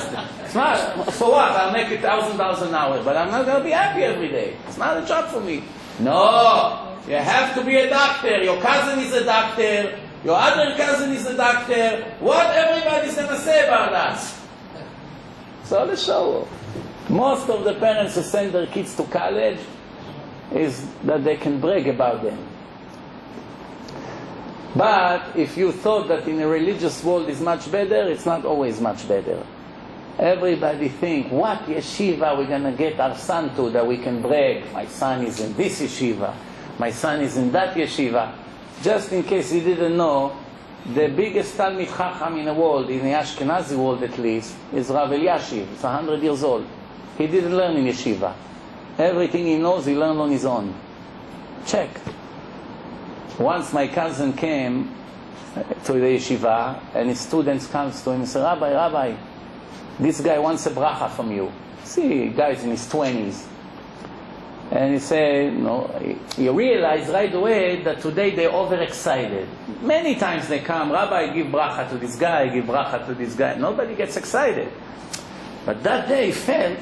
[SPEAKER 1] It's not, for what? I'll make it $1,000 an hour, but I'm not going to be happy every day. It's not a job for me. No, you have to be a doctor. Your cousin is a doctor. Your other cousin is a doctor. What everybody's going to say about us? So let's show. Most of the parents who send their kids to college is that they can brag about them. But if you thought that in a religious world is much better, it's not always much better. Everybody think, what yeshiva we're going to get our son to that we can brag? My son is in this yeshiva. My son is in that yeshiva. Just in case you didn't know, the biggest Talmid Chacham in the world, in the Ashkenazi world at least, is Rav Eliashiv. He's 100 years old. He didn't learn in yeshiva. Everything he knows, he learned on his own. Check. Once my cousin came to the yeshiva, and his students comes to him and say, Rabbi, this guy wants a bracha from you. See, guy's in his 20s. And he said, no, you realize right away that today they're overexcited. Many times they come, Rabbi, give bracha to this guy, give bracha to this guy. Nobody gets excited. But that day he felt,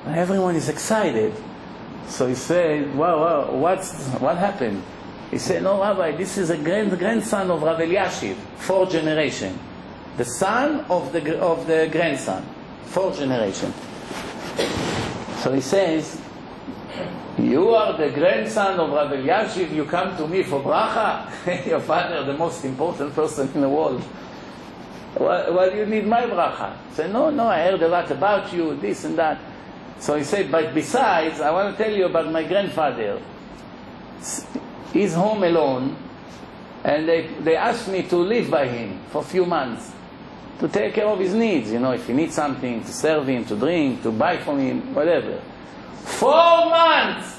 [SPEAKER 1] everyone is excited. So he said, wow, what happened? He said, no, Rabbi, this is a grandson of Rav Eliashiv, 4th generation. The son of the grandson, 4th generation. So he says, you are the grandson of Rav Eliashiv, you come to me for bracha? Your father, the most important person in the world. Why do you need my bracha? He said, no, I heard a lot about you, this and that. So he said, but besides, I want to tell you about my grandfather. He's home alone, and they asked me to live by him for a few months, to take care of his needs, if he needs something, to serve him, to drink, to buy for him, whatever. 4 months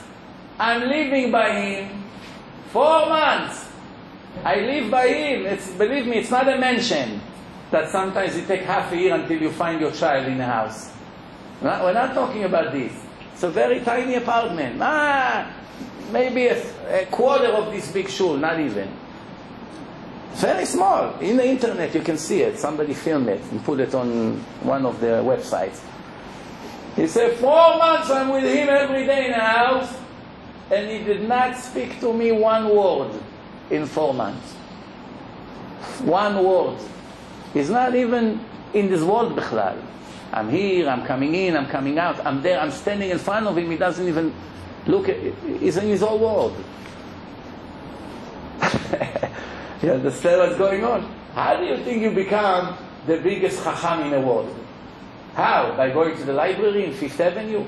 [SPEAKER 1] I'm living by him. 4 months I live by him. Believe me, it's not a mansion that sometimes it takes half a year until you find your child in the house. We're not talking about this. It's a very tiny apartment. Maybe a quarter of this big shul, not even. It's very small. In the internet you can see it. Somebody filmed it and put it on one of the websites. He said, 4 months I'm with him every day in the house, and he did not speak to me one word in 4 months. 1 word. He's not even in this world bichlal. I'm here, I'm coming in, I'm coming out, I'm there, I'm standing in front of him, he doesn't even look at it. He's in his own world. You understand what's going on? How do you think you become the biggest chacham in the world? How? By going to the library in 5th Avenue?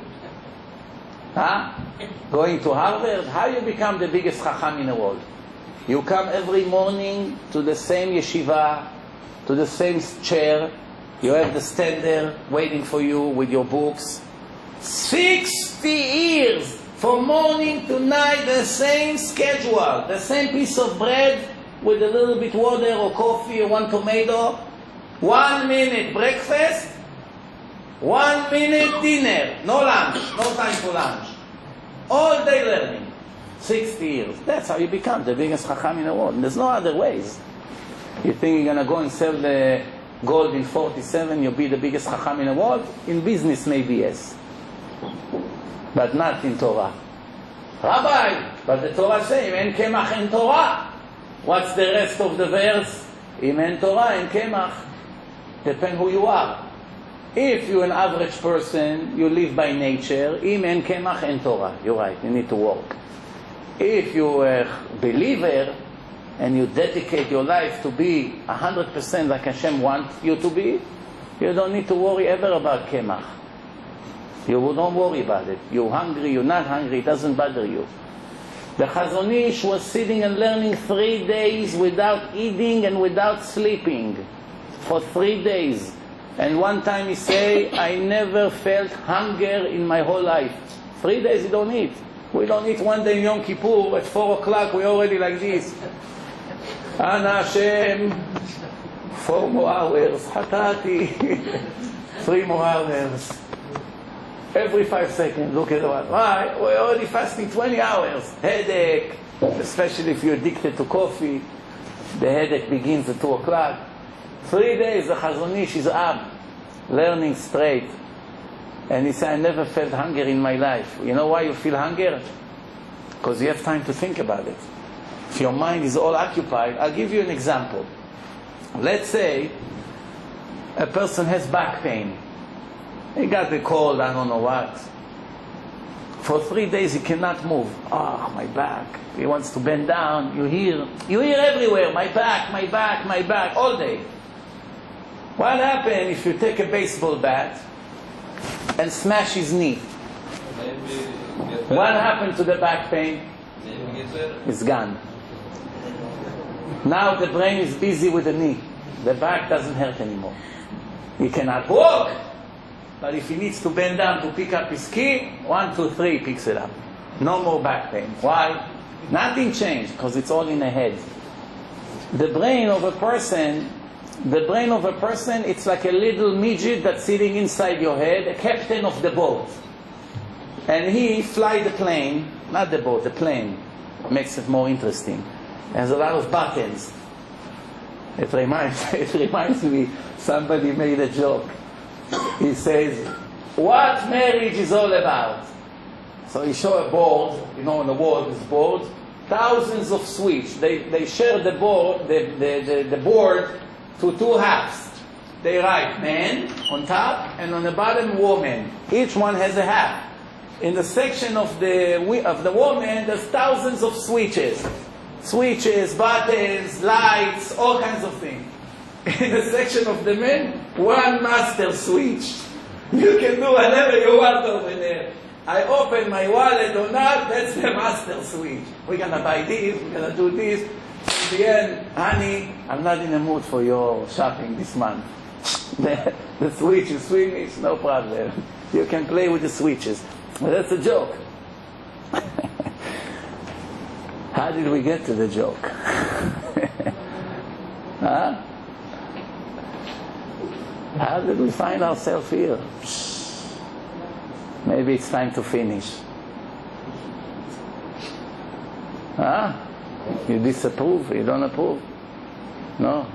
[SPEAKER 1] Going to Harvard? How you become the biggest chacham in the world? You come every morning to the same yeshiva, to the same chair. You have the stand there waiting for you with your books. 60 years, from morning to night, the same schedule, the same piece of bread with a little bit water or coffee or 1 tomato. 1 minute breakfast, 1 minute dinner, no lunch, no time for lunch. All day learning. 60 years. That's how you become the biggest chacham in the world. There's no other ways. You think you're going to go and sell the gold in 47, you'll be the biggest chacham in the world? In business, maybe yes. But not in Torah. Rabbi, but the Torah says, Im en kemach en Torah. What's the rest of the verse? Im en Torah en kemach. Depends who you are. If you're an average person, you live by nature, Im en kemach en Torah. You're right, you need to work. If you're a believer, and you dedicate your life to be 100% like Hashem wants you to be, you don't need to worry ever about kemach. You don't worry about it. You're hungry, you're not hungry, it doesn't bother you. The Chazon Ish was sitting and learning 3 days without eating and without sleeping. For 3 days. And one time he said, I never felt hunger in my whole life. 3 days you don't eat. We don't eat one day in Yom Kippur. At 4 o'clock we're already like this. Ana Hashem. 4 more hours. Hatati. 3 more hours. Every 5 seconds, look at the watch. Right, we're already fasting 20 hours. Headache, especially if you're addicted to coffee. The headache begins at 2 o'clock. 3 days, the Chazon Ish is up, learning straight. And he said, I never felt hunger in my life. You know why you feel hunger? Because you have time to think about it. If your mind is all occupied, I'll give you an example. Let's say a person has back pain. He got the cold, I don't know what. For 3 days he cannot move. Oh, my back. He wants to bend down. You hear everywhere, my back, all day. What happens if you take a baseball bat and smash his knee? What happened to the back pain? It's gone. Now the brain is busy with the knee. The back doesn't hurt anymore. He cannot walk. But if he needs to bend down to pick up his key, 1, 2, 3, he picks it up. No more back pain. Why? Nothing changed, because it's all in the head. The brain of a person, it's like a little midget that's sitting inside your head, a captain of the boat. And he fly the plane, not the boat, the plane. Makes it more interesting. There's a lot of buttons. It reminds me, somebody made a joke. He says, what marriage is all about? So he showed a board, on the wall this board, thousands of switches. They share the board, the board to 2 halves. They write man on top and on the bottom woman. Each one has a half. In the section of the woman, there's thousands of switches. Switches, buttons, lights, all kinds of things. In the section of the men, 1 master switch. You can do whatever you want over there. I open my wallet or not, that's the master switch. We're going to buy this, we're going to do this. In the end, honey, I'm not in the mood for your shopping this month. The switch is Swedish, no problem. You can play with the switches. But that's a joke. How did we get to the joke? Huh? How did we find ourselves here? Maybe it's time to finish. Huh? You disapprove? You don't approve? No.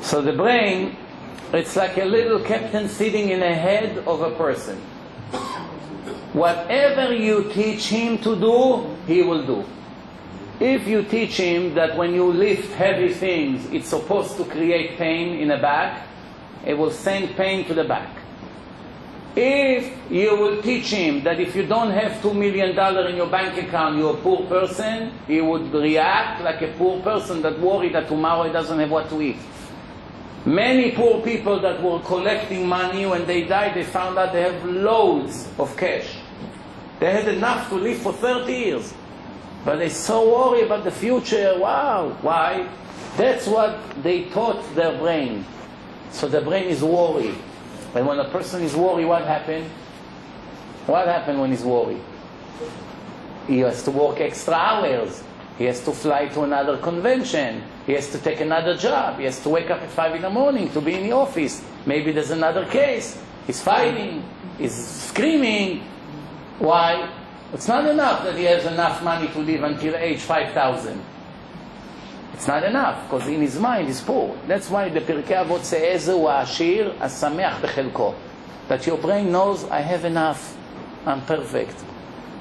[SPEAKER 1] So the brain, it's like a little captain sitting in the head of a person. Whatever you teach him to do, he will do. If you teach him that when you lift heavy things, it's supposed to create pain in the back, it will send pain to the back. If you will teach him that if you don't have $2 million in your bank account, you're a poor person, he would react like a poor person that worried that tomorrow he doesn't have what to eat. Many poor people that were collecting money, when they died, they found out they have loads of cash. They had enough to live for 30 years. But they're so worried about the future. Wow. Why? That's what they taught their brain. So the brain is worried. And when a person is worried, what happened? What happened when he's worried? He has to work extra hours. He has to fly to another convention. He has to take another job. He has to wake up at 5 in the morning to be in the office. Maybe there's another case. He's fighting. He's screaming. Why? It's not enough that he has enough money to live until age 5,000. It's not enough, because in his mind he's poor. That's why the Pirkei Avot say, Ezehu ha'ashir hasameach bechelko. That your brain knows, I have enough. I'm perfect.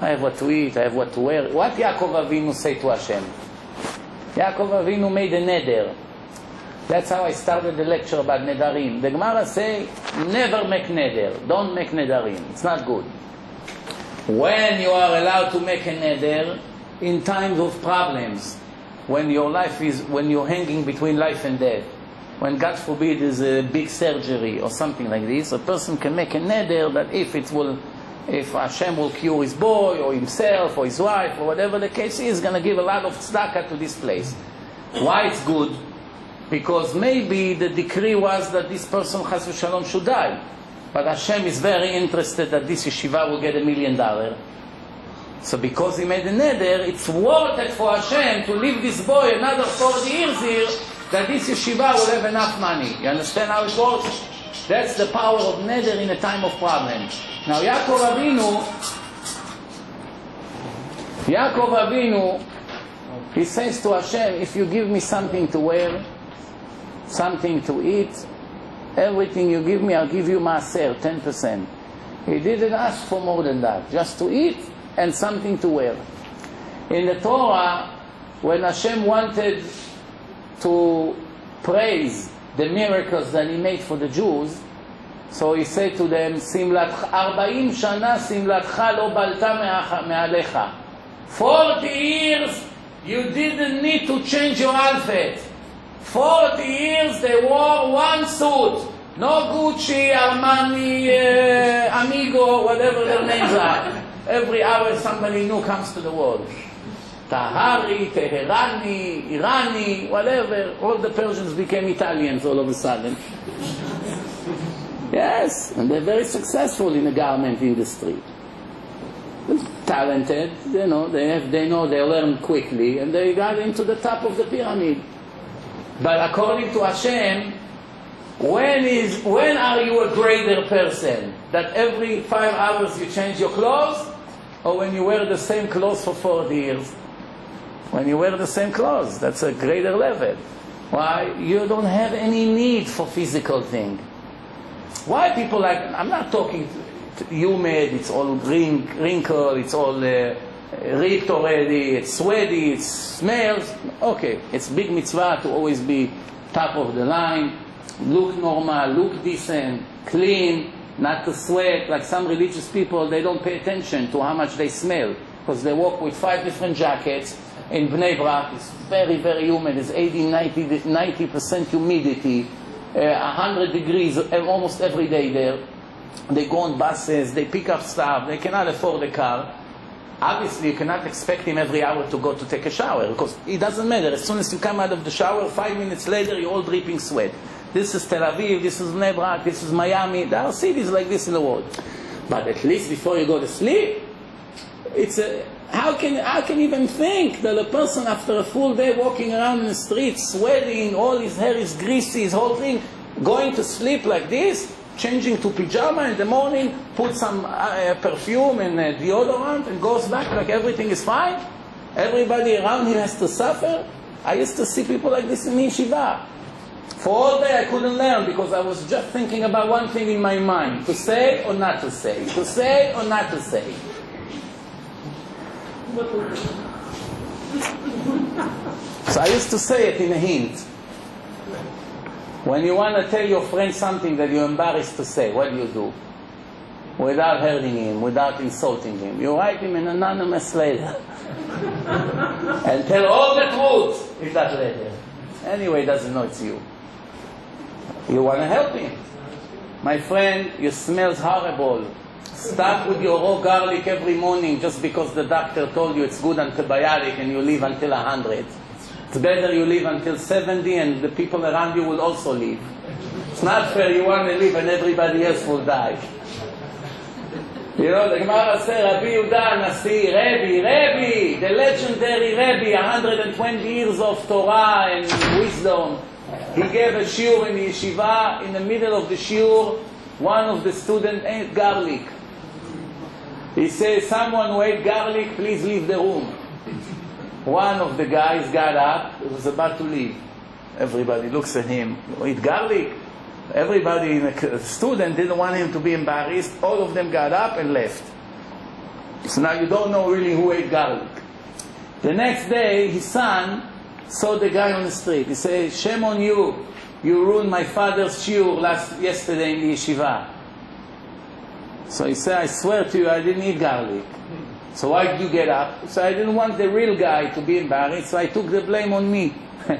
[SPEAKER 1] I have what to eat, I have what to wear. What Yaakov Avinu say to Hashem? Yaakov Avinu made a neder. That's how I started the lecture about nedarim. The Gemara say, never make neder. Don't make nedarim. It's not good. When you are allowed to make a neder, in times of problems, when your life is, when you're hanging between life and death, when God forbid is a big surgery or something like this, a person can make a neder that if Hashem will cure his boy or himself or his wife or whatever the case is, going to give a lot of tzedakah to this place. Why it's good? Because maybe the decree was that this person, chas v'shalom, should die. But Hashem is very interested that this yeshiva will get $1 million. So because he made a neder, it's worth it for Hashem to leave this boy another 40 years here, that this yeshiva will have enough money. You understand how it works? That's the power of neder in a time of problem. Now Yaakov Avinu, he says to Hashem, if you give me something to wear, something to eat, everything you give me, I'll give you maaser, 10%. He didn't ask for more than that, just to eat and something to wear. In the Torah, when Hashem wanted to praise the miracles that he made for the Jews, so he said to them, 40 shana simlatcha lo balta me'alecha. 40 years you didn't need to change your outfit. 40 years they wore one suit. No Gucci, Armani, Amigo, whatever their names are. Every hour somebody new comes to the world. Tahari, Teherani, Irani, whatever. All the Persians became Italians all of a sudden. Yes, and they're very successful in the garment industry. Talented, they learn quickly, and they got into the top of the pyramid. But according to Hashem, when are you a greater person? That every 5 hours you change your clothes? Or when you wear the same clothes for 40 years? When you wear the same clothes, that's a greater level. Why? You don't have any need for physical thing. Why people like, I'm not talking humid, it's all wrinkled, it's all ripped already, it's sweaty, it smells. Okay, it's big mitzvah to always be top of the line, look normal, look decent, clean, not to sweat. Like some religious people, they don't pay attention to how much they smell, because they walk with 5 different jackets. In Bnei Brak, it's very, very humid. It's 90% humidity, 100 degrees almost every day there. They go on buses, they pick up stuff, they cannot afford a car. Obviously, you cannot expect him every hour to go to take a shower, because it doesn't matter. As soon as you come out of the shower, 5 minutes later, you're all dripping sweat. This is Tel Aviv, this is Bnei Brak, this is Miami. There are cities like this in the world. But at least before you go to sleep, how can you even think that a person after a full day walking around in the streets, sweating, all his hair is greasy, his whole thing, going to sleep like this, changing to pajama in the morning, put some perfume and deodorant and goes back like everything is fine? Everybody around him has to suffer? I used to see people like this in yeshiva. For all day I couldn't learn because I was just thinking about one thing in my mind, to say or not to say, to say or not to say. So I used to say it in a hint. When you want to tell your friend something that you're embarrassed to say, what do? Without hurting him, without insulting him, you write him an anonymous letter and tell all the truth in that letter. Anyway, he doesn't know it's you. You want to help him. My friend, you smell horrible. Stop with your raw garlic every morning just because the doctor told you it's good antibiotic and you live until 100. It's better you live until 70 and the people around you will also live. It's not fair you want to live and everybody else will die. You know, the Gemara says, Rabbi Yehuda Nasi, Rebbe, the legendary Rebbe, 120 years of Torah and wisdom. He gave a shiur in the yeshiva. In the middle of the shiur, one of the students ate garlic. He says, someone who ate garlic, please leave the room. One of the guys got up, was about to leave. Everybody looks at him, you eat garlic? Everybody, the student didn't want him to be embarrassed. All of them got up and left. So now you don't know really who ate garlic. The next day, his son saw the guy on the street. He said, shame on you. You ruined my father's shiur yesterday in the yeshiva. So he said, I swear to you, I didn't eat garlic. So why did you get up? So I didn't want the real guy to be embarrassed, so I took the blame on me.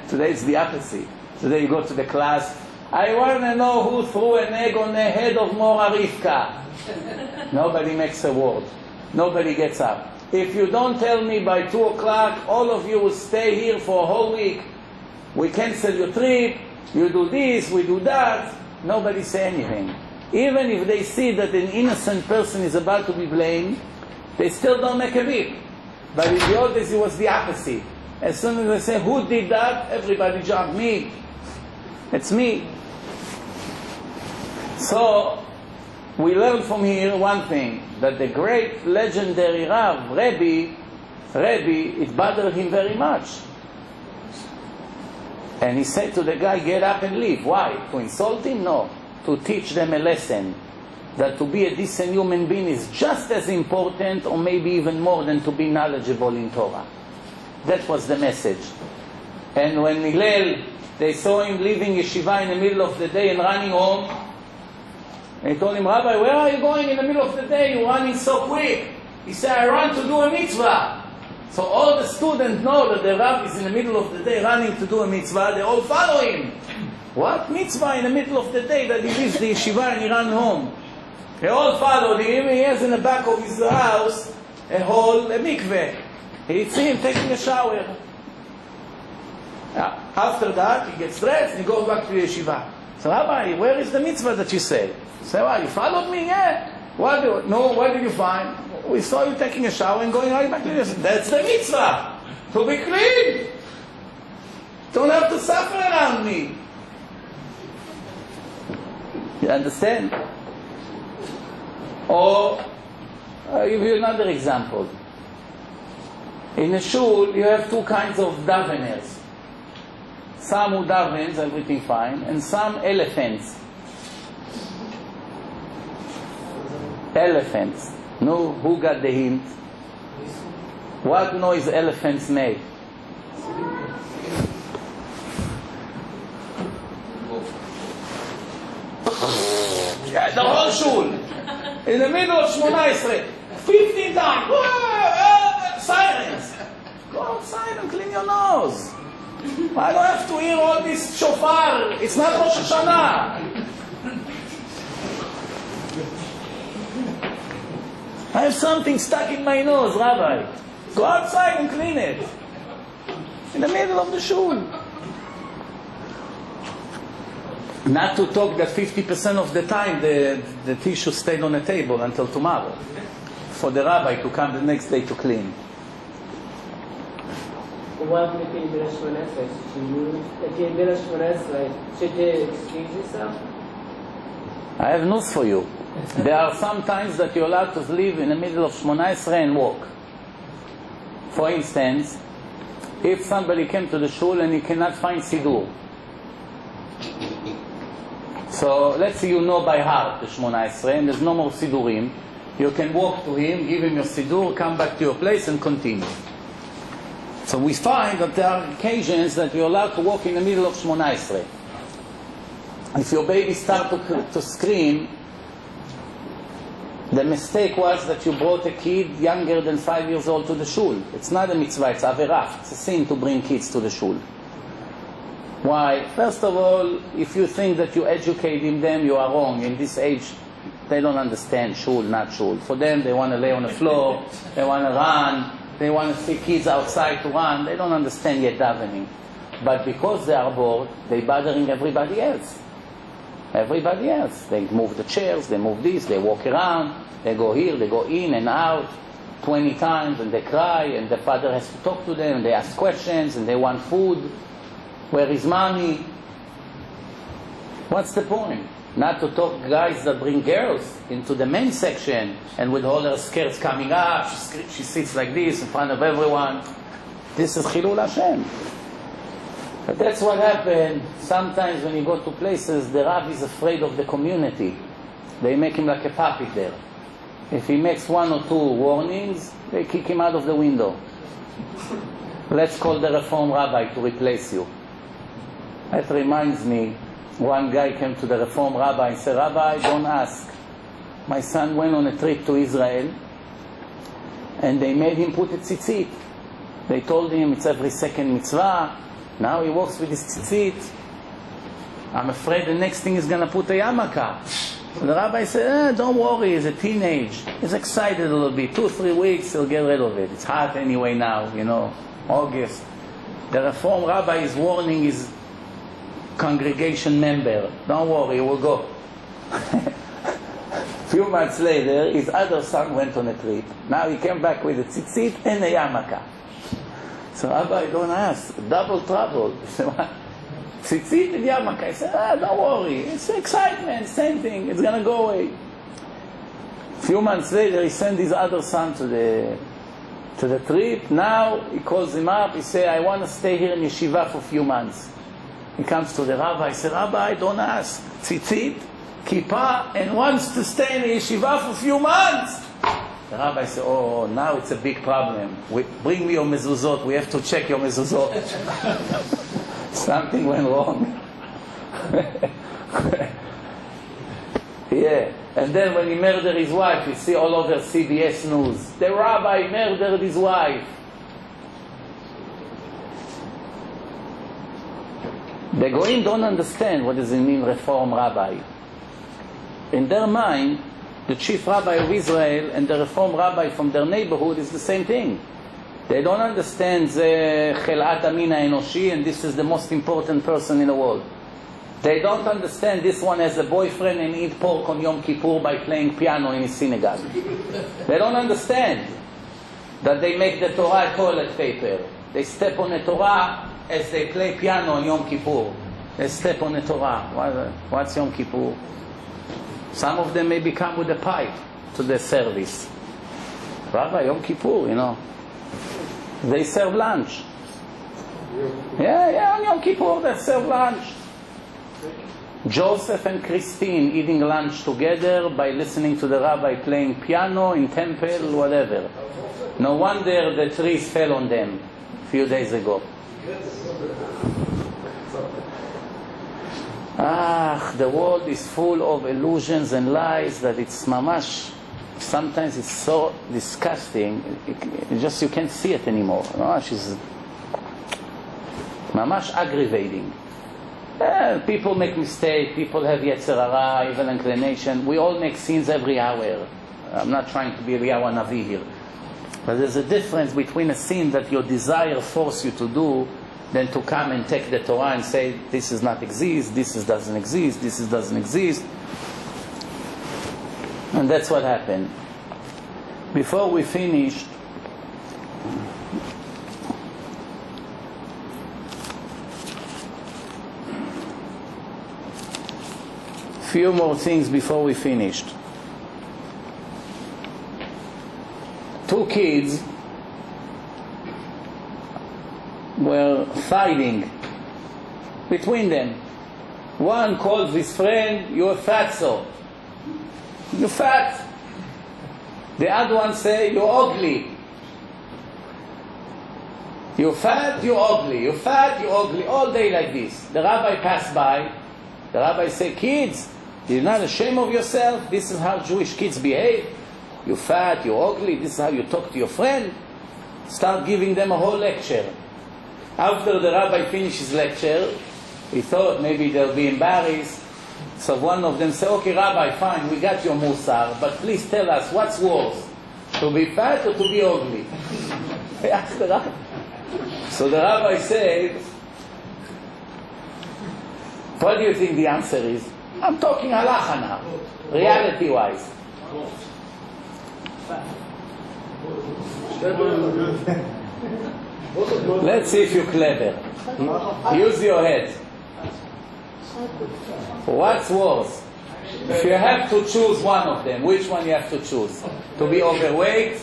[SPEAKER 1] Today it's the opposite. Today you go to the class, I want to know who threw an egg on the head of Mora Rivka. Nobody makes a word. Nobody gets up. If you don't tell me by 2 o'clock, all of you will stay here for a whole week. We cancel your trip, you do this, we do that. Nobody say anything. Even if they see that an innocent person is about to be blamed, they still don't make a big. But in the old days it was the opposite. As soon as they say, who did that? Everybody jumped, me. It's me. So, we learn from here one thing, that the great legendary Rav, Rabbi, it bothered him very much. And he said to the guy, get up and leave. Why? To insult him? No. To teach them a lesson. That to be a decent human being is just as important, or maybe even more, than to be knowledgeable in Torah. That was the message. And when Hillel, they saw him leaving yeshiva in the middle of the day and running home, they told him, Rabbi, where are you going in the middle of the day? You're running so quick. He said, I run to do a mitzvah. So all the students know that the Rav is in the middle of the day running to do a mitzvah. They all follow him. What mitzvah in the middle of the day that he leaves the yeshiva and he ran home? They all followed him. He has in the back of his house a hole, a mikveh. He see him taking a shower. After that, he gets dressed and he goes back to the yeshiva. So, Rabbi, where is the mitzvah that you say? Say, well, you followed me? Yeah. What did you find? We saw you taking a shower and going right back to the yeshiva. That's the mitzvah. To be clean. Don't have to suffer around me. You understand? Or, I'll give you another example. In a shul, you have two kinds of daveners. Some who davens, everything fine, and some elephants. Elephants. No, who got the hint? What noise elephants make? Yeah, the whole shul. In the middle of Shmona Esrei. 15 times. Silence. Go outside and clean your nose. I don't have to hear all this shofar. It's not Rosh Hashanah. I have something stuck in my nose, Rabbi. Go outside and clean it. In the middle of the shul. Not to talk that 50% of the time the tissue stayed on the table until tomorrow. For the rabbi to come the next day to clean. I have news for you. There are some times that you're allowed to live in the middle of Shmona Esrei and walk. For instance, if somebody came to the shul and he cannot find Siddur. So let's say you know by heart the Shmona Esrei and there's no more Siddurim. You can walk to him, give him your Siddur, come back to your place and continue. So we find that there are occasions that you're allowed to walk in the middle of Shmona Esrei. If your baby starts to scream, the mistake was that you brought a kid younger than 5 years old to the shul. It's not a mitzvah, it's averah. It's a sin to bring kids to the shul. Why? First of all, if you think that you educating them, you are wrong. In this age, they don't understand shul, not shul. For them, they want to lay on the floor, they want to run, they want to see kids outside to run. They don't understand yet davening. But because they are bored, they're bothering everybody else. Everybody else. They move the chairs, they move this, they walk around, they go here, they go in and out 20 times, and they cry, and the father has to talk to them, and they ask questions, and they want food. Where is mommy? What's the point? Not to talk guys that bring girls into the men's section, and with all her skirts coming up, she sits like this in front of everyone. This is Chilul Hashem. But that's what happened. Sometimes when you go to places, the Rav is afraid of the community. They make him like a puppet there. If he makes 1 or 2 warnings, they kick him out of the window. Let's call the Reform Rabbi to replace you. That reminds me, one guy came to the Reform Rabbi and said, Rabbi, don't ask. My son went on a trip to Israel, and they made him put a tzitzit. They told him it's every second mitzvah. Now he walks with his tzitzit. I'm afraid the next thing is going to put a yarmulke. So the rabbi said, don't worry, he's a teenage. He's excited a little bit. 2-3 weeks, he'll get rid of it. It's hot anyway now, August. The Reform Rabbi is warning his congregation member. Don't worry, he will go. Few months later, his other son went on a trip. Now he came back with a tzitzit and a yarmulke. So Rabbi, don't ask, double trouble. He said, what? Tzitzit and yarmulke. I said, don't worry, it's excitement, same thing, it's going to go away. Few months later, he sent his other son to the trip. Now he calls him up, he said, I want to stay here in yeshiva for a few months. He comes to the rabbi, he said, Rabbi, don't ask, tzitzit, kippah, and wants to stay in the yeshiva for a few months. The rabbi said, oh, now it's a big problem. Bring me your mezuzot, we have to check your mezuzot. Something went wrong. Yeah, and then when he murdered his wife, you see all over CBS News, the rabbi murdered his wife. The Goyim don't understand what does it mean, Reform Rabbi. In their mind, the chief rabbi of Israel and the Reform Rabbi from their neighborhood is the same thing. They don't understand the Chelat Amin HaEnoshi, and this is the most important person in the world. They don't understand this one has a boyfriend and eat pork on Yom Kippur by playing piano in his synagogue. They don't understand that they make the Torah a toilet paper. They step on the Torah as they play piano on Yom Kippur. They step on the Torah. What's Yom Kippur? Some of them maybe come with a pipe to the service. Rabbi, Yom Kippur, you know. They serve lunch. Yeah, on Yom Kippur they serve lunch. Joseph and Christine eating lunch together by listening to the rabbi playing piano in temple, whatever. No wonder the trees fell on them a few days ago. The world is full of illusions and lies that it's mamash. Sometimes it's so disgusting, you can't see it anymore. Mamash is mamash aggravating. People make mistakes, people have yetzer hara, evil inclination. We all make sins every hour. I'm not trying to be Eliyahu Navi here. But there's a difference between a sin that your desire forces you to do than to come and take the Torah and say, this does not exist, this doesn't exist, this doesn't exist. And that's what happened. Before we finished, few more things before we finished. Two kids were fighting between them. One calls his friend, "You're fatso. You're fat." The other one say, "You're ugly. You're fat, you're ugly. You're fat, you're ugly." All day like this. The rabbi passed by. The rabbi say, "Kids, you're not ashamed of yourself? This is how Jewish kids behave. You're fat, you're ugly, this is how you talk to your friend." Start giving them a whole lecture. After the rabbi finished his lecture, he thought maybe they'll be embarrassed. So one of them said, "Okay, Rabbi, fine, we got your musar, but please tell us, what's worse, to be fat or to be ugly?" He asked the rabbi. So the rabbi said, "What do you think the answer is?" I'm talking halacha now, reality-wise. Let's see if you're clever. Use your head. What's worse? If you have to choose one of them, which one you have to choose? To be overweight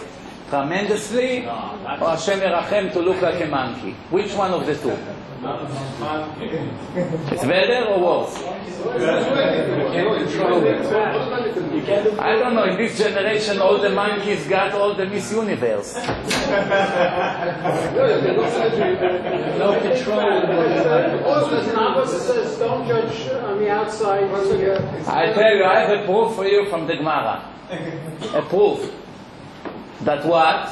[SPEAKER 1] tremendously, or Hashem Yerachem to look like a monkey? Which one of the two? It's better or worse? I don't know, in this generation all the monkeys got all the Miss Universe.
[SPEAKER 2] No control. Also, there's an opposite says, don't judge on the outside.
[SPEAKER 1] I tell you, I have a proof for you from the Gemara. A proof. That what?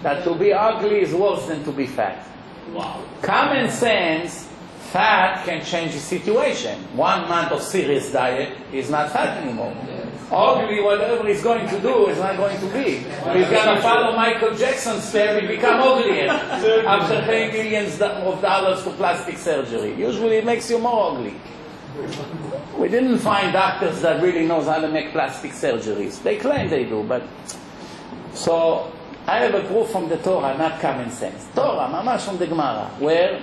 [SPEAKER 1] That to be ugly is worse than to be fat. Wow. Common sense, fat can change the situation. 1 month of serious diet is not fat anymore. Ugly, whatever he's going to do is not going to be. He's going to follow Michael Jackson's step, he become uglier after paying millions of dollars for plastic surgery. Usually it makes you more ugly. We didn't find doctors that really knows how to make plastic surgeries. They claim they do, but... So, I have a proof from the Torah, not common sense. Torah, mamash from the Gemara. Where?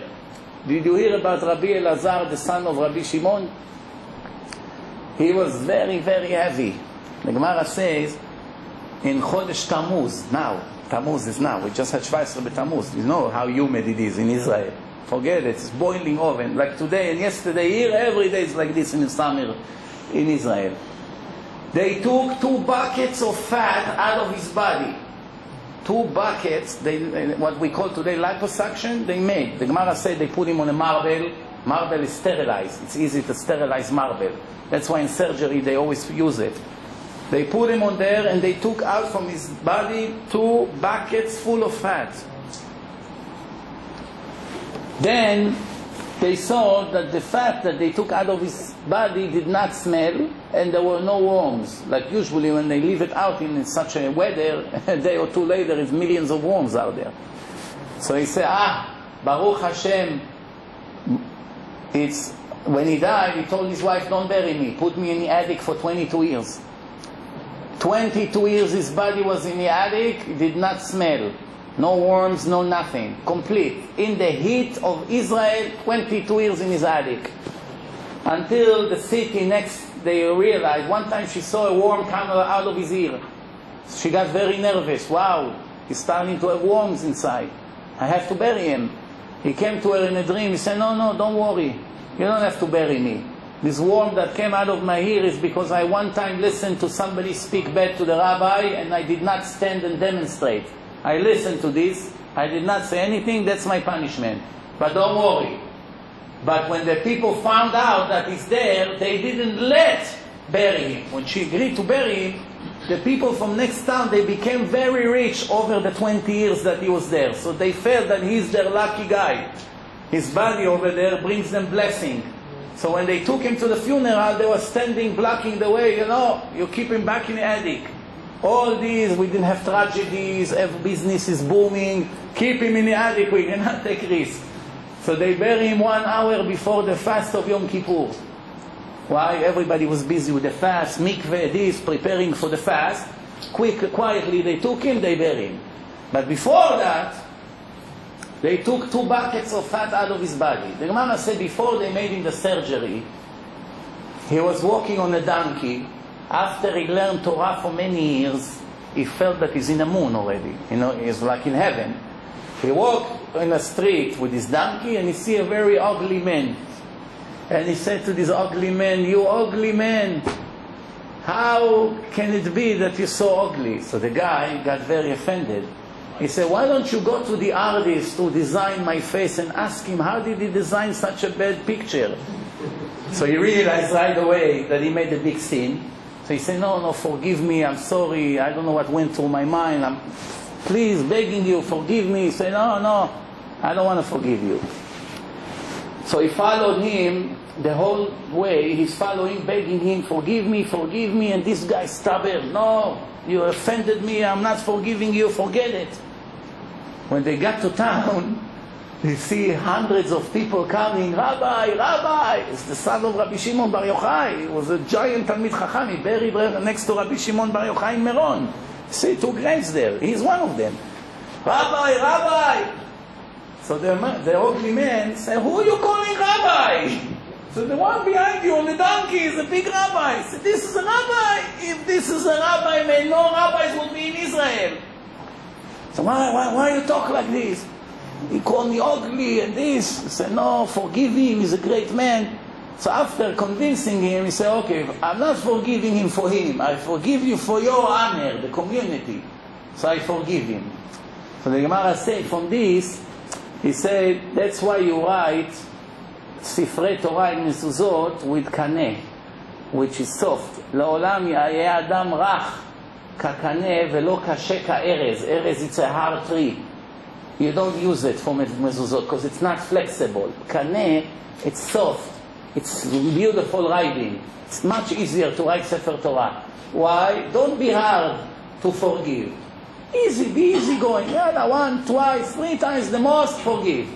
[SPEAKER 1] Did you hear about Rabbi Elazar, the son of Rabbi Shimon? He was very, very heavy. The Gemara says, in Chodesh Tammuz, now, Tammuz is now, we just had 17 Tammuz. You know how humid it is in Israel. Forget it, it's boiling oven. Like today and yesterday here, every day is like this in the summer in Israel. They took 2 buckets of fat out of his body. 2 buckets, what we call today liposuction, they made. The Gemara said they put him on a marble. Marble is sterilized. It's easy to sterilize marble. That's why in surgery they always use it. They put him on there and they took out from his body 2 buckets full of fat. Then they saw that the fat that they took out of his body did not smell and there were no worms. Like usually when they leave it out in such a weather, a day or 2 later, there's millions of worms out there. So he said, Baruch Hashem, when he died, he told his wife, don't bury me, put me in the attic for 22 years. 22 years his body was in the attic, it did not smell. No worms, no nothing. Complete. In the heat of Israel, 22 years in his attic. Until the city next, they realized, one time she saw a worm come out of his ear. She got very nervous. Wow, he's starting to have worms inside. I have to bury him. He came to her in a dream. He said, no, don't worry. You don't have to bury me. This worm that came out of my ear is because I one time listened to somebody speak bad to the rabbi and I did not stand and demonstrate. I listened to this, I did not say anything, that's my punishment. But don't worry. But when the people found out that he's there, they didn't let bury him. When she agreed to bury him, the people from next town, they became very rich over the 20 years that he was there. So they felt that he's their lucky guy. His body over there brings them blessing. So when they took him to the funeral, they were standing, blocking the way, you keep him back in the attic. All these, we didn't have tragedies, every business is booming, keep him in the attic, we cannot take risks. So they bury him 1 hour before the fast of Yom Kippur. Why? Everybody was busy with the fast, mikveh, this, preparing for the fast. Quietly they took him, they buried him. But before that, they took 2 buckets of fat out of his body. The Gemara said before they made him the surgery, he was walking on a donkey. After he learned Torah for many years, he felt that he's in the moon already. He's like in heaven. He walked in a street with his donkey and he see a very ugly man. And he said to this ugly man, you ugly man, how can it be that you're so ugly? So the guy got very offended. He said, why don't you go to the artist who designed my face and ask him, how did he design such a bad picture? So he realized right away that he made a big sin. So he said, no, forgive me, I'm sorry, I don't know what went through my mind, I'm please begging you, forgive me. He said, no, I don't want to forgive you. So he followed him the whole way, he's following, begging him, forgive me, and this guy stubborn, no, you offended me, I'm not forgiving you, forget it. When they got to town, you see hundreds of people coming, Rabbi, it's the son of Rabbi Shimon Bar Yochai. He was a giant Talmid Chacham. He buried next to Rabbi Shimon Bar Yochai in Meron. You see 2 graves there. He's one of them. Rabbi. So the ugly man said, who are you calling Rabbi? So the one behind you on the donkey is a big rabbi. He said, this is a rabbi. If this is a rabbi, man, no rabbis would be in Israel. So why you talk like this? He called me ugly and this. He said, no, forgive him, he's a great man. So after convincing him, he said, okay, I'm not forgiving him for him. I forgive you for your honor, the community. So I forgive him. So the Gemara said from this, he said, that's why you write Sifrei Torah in mezuzot with kaneh, which is soft. לעולם יהיה אדם רך כקנה ולא קשה כארז. ארז, it's a hard tree. You don't use it for mezuzot because it's not flexible. Kaneh, it's soft. It's beautiful writing. It's much easier to write Sefer Torah. Why? Don't be hard to forgive. Be easy going. 1, 2, 3 times the most, forgive.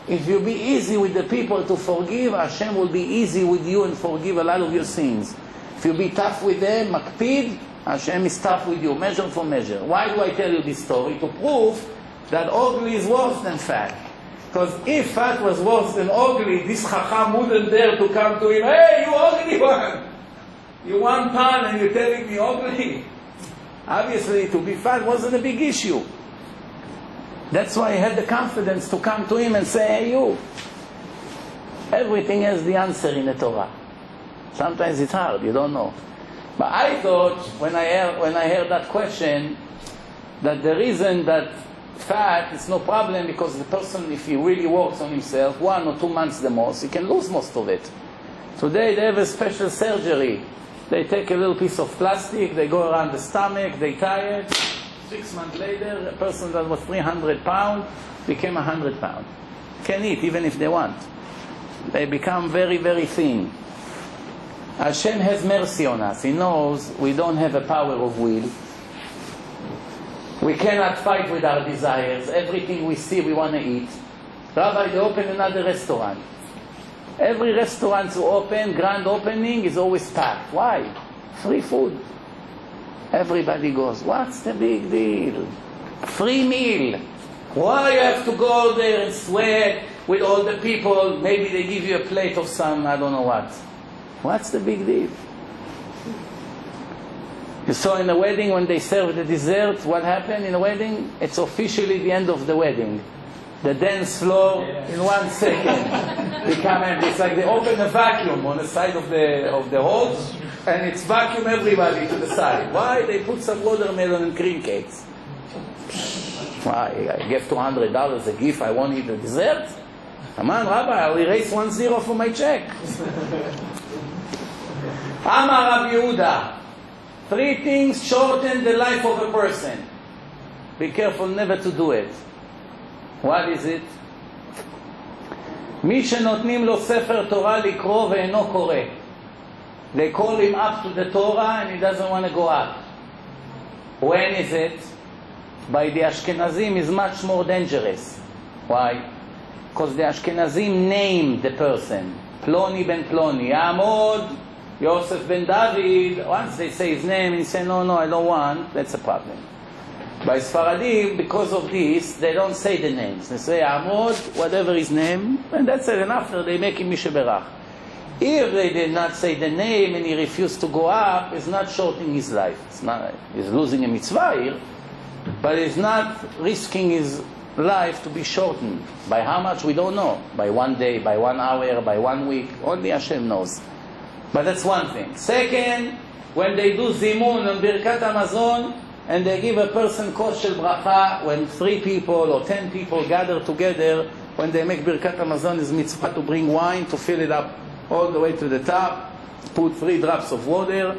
[SPEAKER 1] If you be easy with the people to forgive, Hashem will be easy with you and forgive a lot of your sins. If you be tough with them, makpid, Hashem is tough with you, measure for measure. Why do I tell you this story? To prove that ugly is worse than fat. Because if fat was worse than ugly, this Chacham wouldn't dare to come to him, hey, you ugly one! You 1 pound and you're telling me ugly? Obviously, to be fat wasn't a big issue. That's why he had the confidence to come to him and say, hey, you. Everything has the answer in the Torah. Sometimes it's hard, you don't know. But I thought, when I heard that question, that the reason that fat is no problem because the person, if he really works on himself, 1 or 2 months the most, he can lose most of it. Today they have a special surgery. They take a little piece of plastic, they go around the stomach, they tie it. 6 months later, a person that was 300 pounds became 100 pounds. Can eat even if they want. They become very, very thin. Hashem has mercy on us. He knows we don't have a power of will. We cannot fight with our desires. Everything we see, we want to eat. Rabbi, they open another restaurant. Every restaurant to open, grand opening, is always packed. Why? Free food. Everybody goes, what's the big deal? Free meal. Why you have to go there and sweat with all the people? Maybe they give you a plate of some, I don't know what. What's the big deal? You saw in the wedding when they serve the dessert, what happened in the wedding? It's officially the end of the wedding. The dance floor in 1 second become empty. It's like they open a vacuum on the side of the hall, and it's vacuum everybody to the side. Why? They put some watermelon and cream cakes. Why? I gave $200 a gift, I won't eat the dessert? Come on, Rabbi, I'll erase 1 from my check. Amar Rabbi Yehuda, 3 things shorten the life of a person. Be careful never to do it. What is it? מי שנותנים לו ספר תורה לקרוא ואינו קורא. They call him up to the Torah and he doesn't want to go up. When is it? By the Ashkenazim is much more dangerous. Why? Because the Ashkenazim name the person. Ploni ben Ploni. Amod, Yosef ben David. Once they say his name and he say, no, I don't want, that's a problem. By Sfaradim, because of this, they don't say the names. They say Amod, whatever his name, and that's it. And after they make him Mishaberach. If they did not say the name and he refused to go up, it's not shortening his life. He's losing a mitzvah here, but he's not risking his life to be shortened. By how much, we don't know. By 1 day, by 1 hour, by 1 week. Only Hashem knows. But that's one thing. Second, when they do Zimun and Birkat Hamazon, and they give a person kos shel bracha, when 3 people or 10 people gather together, when they make Birkat Hamazon, is mitzvah to bring wine, to fill it up all the way to the top, put 3 drops of water,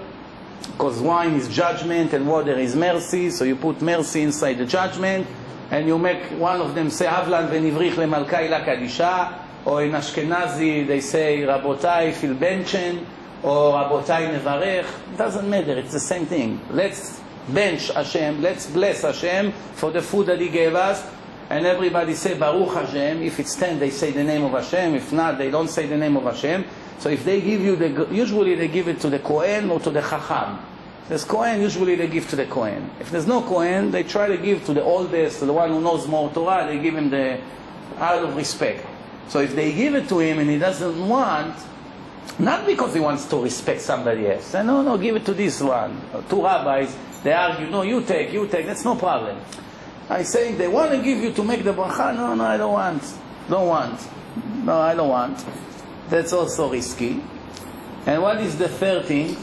[SPEAKER 1] because wine is judgment and water is mercy, so you put mercy inside the judgment, and you make one of them say, Avlan v'nivrich lemalkai la kadisha, or in Ashkenazi they say, Rabotai fil benchen, or Rabotai nevarech. It doesn't matter, it's the same thing. Let's bench Hashem, let's bless Hashem for the food that He gave us, and everybody say Baruch Hashem. If it's 10, they say the name of Hashem. If not, they don't say the name of Hashem. So if they give you usually they give it to the Kohen or to the Chacham. If there's Kohen, usually they give to the Kohen. If there's no Kohen, they try to give to the oldest, to the one who knows more Torah. They give him out of respect. So if they give it to him and he doesn't want, not because he wants to respect somebody else. Say, no, give it to this one. 2 rabbis, they argue, no, you take, that's no problem. I say, they want to give you to make the bracha, no, I don't want. No, I don't want. That's also risky. And what is the third thing?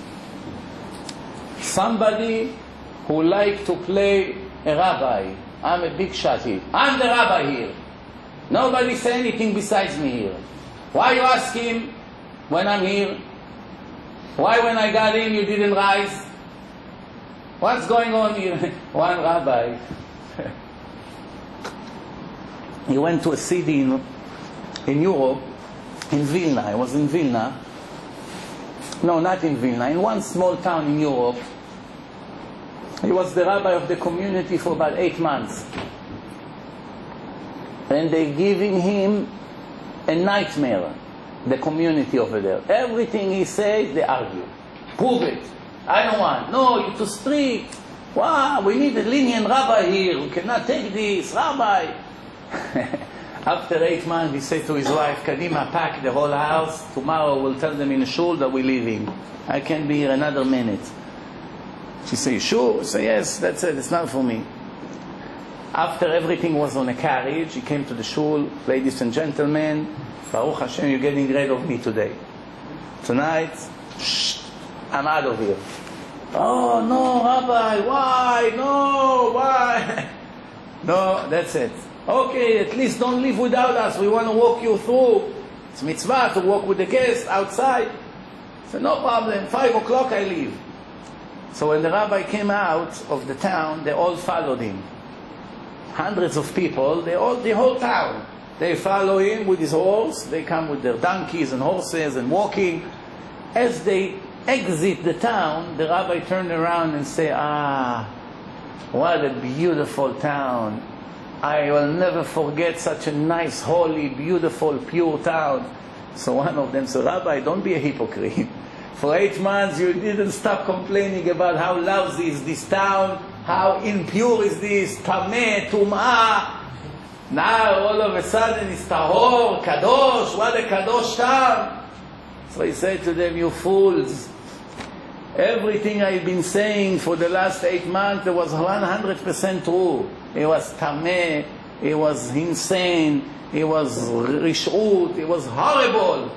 [SPEAKER 1] Somebody who like to play a rabbi. I'm a big shati. I'm the rabbi here. Nobody say anything besides me here. Why you ask him when I'm here? Why when I got in you didn't rise? What's going on here? One rabbi, he went to a city in Europe, in Vilna. I was in Vilna. No, not in Vilna. In one small town in Europe. He was the rabbi of the community for about 8 months. And they giving him a nightmare, the community over there. Everything he says, they argue. Prove it. I don't want. No, you're too strict. Wow, we need a lenient rabbi here. We cannot take this, rabbi. After 8 months, he said to his wife, Kadima, pack the whole house. Tomorrow we'll tell them in the shul that we're leaving. I can't be here another minute. She said, sure? I said, yes, that's it. It's not for me. After everything was on a carriage, he came to the shul. Ladies and gentlemen, Baruch Hashem, you're getting rid of me today. Tonight, I'm out of here. Oh, no, Rabbi, why? No, why? No, that's it. Okay, at least don't leave without us. We want to walk you through. It's mitzvah to walk with the guests outside. I said, no problem. 5 o'clock I leave. So when the rabbi came out of the town, they all followed him. Hundreds of people, the whole town. They follow him with his horse. They come with their donkeys and horses and walking. As they exit the town, the rabbi turned around and said, what a beautiful town. I will never forget such a nice, holy, beautiful, pure town. So one of them said, Rabbi, don't be a hypocrite. For 8 months you didn't stop complaining about how lousy is this town, how impure is this, tameh, tum'ah. Now all of a sudden it's tahor, kadosh, what a kadosh town. So he said to them, you fools, everything I've been saying for the last 8 months, it was 100% true. It was tameh, it was insane, it was rish'ut, it was horrible.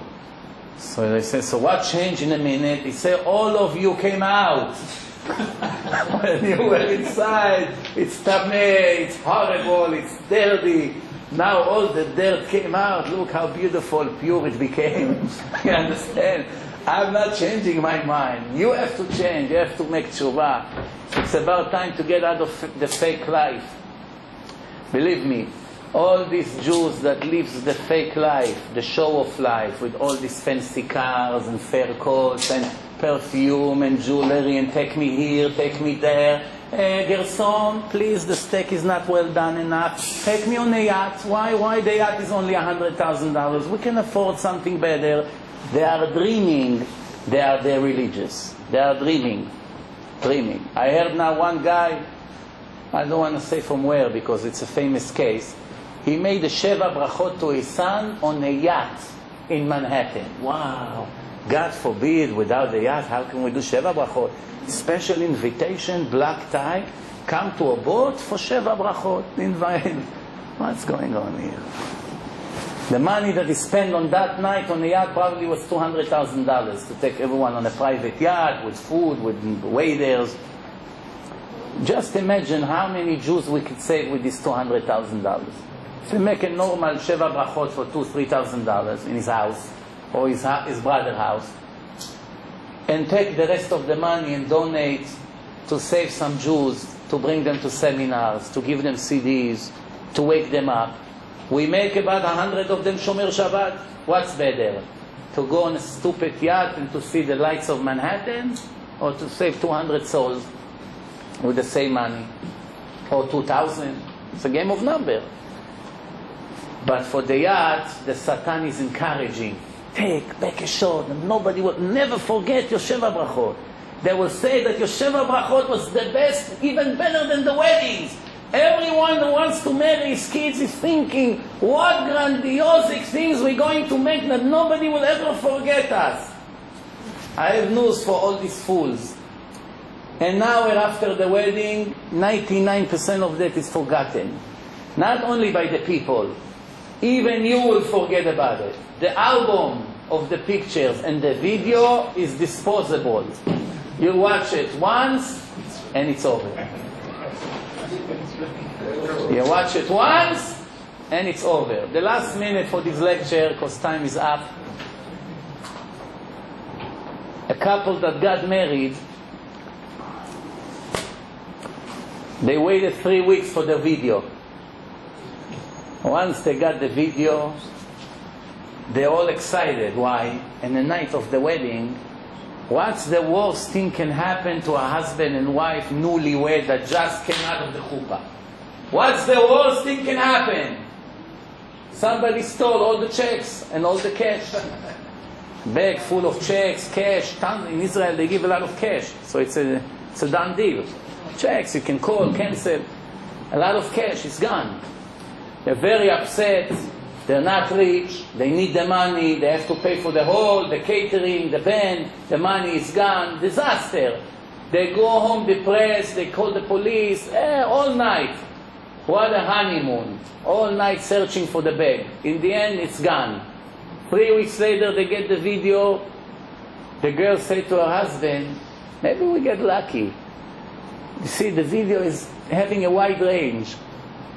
[SPEAKER 1] So they said, so what changed in a minute? He said, all of you came out. When you were inside, it's tameh, it's horrible, it's dirty. Now all the dirt came out. Look how beautiful, pure it became. You understand? I'm not changing my mind. You have to change. You have to make tshuva. It's about time to get out of the fake life. Believe me, all these Jews that live the fake life, the show-off life, with all these fancy cars and fur coats and perfume and jewelry and take me here, take me there. Gerson, please, the steak is not well done enough. Take me on a yacht. Why the yacht is only $100,000? We can afford something better. They are dreaming. They're religious. They are dreaming. I heard now one guy, I don't want to say from where because it's a famous case. He made a Sheva Brachot to his son on a yacht in Manhattan. Wow. God forbid, without the yacht, how can we do Sheva Brachot? Special invitation, black tie, come to a boat for Sheva Brachot. Invite. What's going on here? The money that he spent on that night on the yacht probably was $200,000 to take everyone on a private yacht with food, with waiters. Just imagine how many Jews we could save with this $200,000. If we make a normal Sheva Brachot for $2,000-$3,000 in his house, or his brother's house, and take the rest of the money and donate to save some Jews, to bring them to seminars, to give them CDs, to wake them up. We make about 100 of them Shomer Shabbat. What's better? To go on a stupid yacht and to see the lights of Manhattan, or to save 200 souls with the same money, or 2,000? It's a game of number. But for the yacht, the Satan is encouraging. Take back a shot, and nobody will never forget your Sheva Brachot. They will say that your Sheva Brachot was the best, even better than the weddings. Everyone who wants to marry his kids is thinking, what grandiose things we're going to make that nobody will ever forget us. I have news for all these fools. An hour after the wedding, 99% of that is forgotten. Not only by the people, even you will forget about it. The album of the pictures and the video is disposable. You watch it once and it's over. You watch it once and it's over. The last minute for this lecture, because time is up. A couple that got married, they waited 3 weeks for the video. Once they got the video, they're all excited. Why? And the night of the wedding, what's the worst thing can happen to a husband and wife newlywed that just came out of the chuppah? What's the worst thing can happen? Somebody stole all the checks and all the cash. Bag full of checks, cash. In Israel they give a lot of cash, so it's a done deal. Checks, you can call, cancel. A lot of cash is gone. They're very upset. They're not rich. They need the money. They have to pay for the hall, the catering, the band. The money is gone. Disaster. They go home depressed. They call the police all night. What a honeymoon. All night searching for the bag. In the end, it's gone. 3 weeks later, they get the video. The girl said to her husband, maybe we get lucky. You see, the video is having a wide range.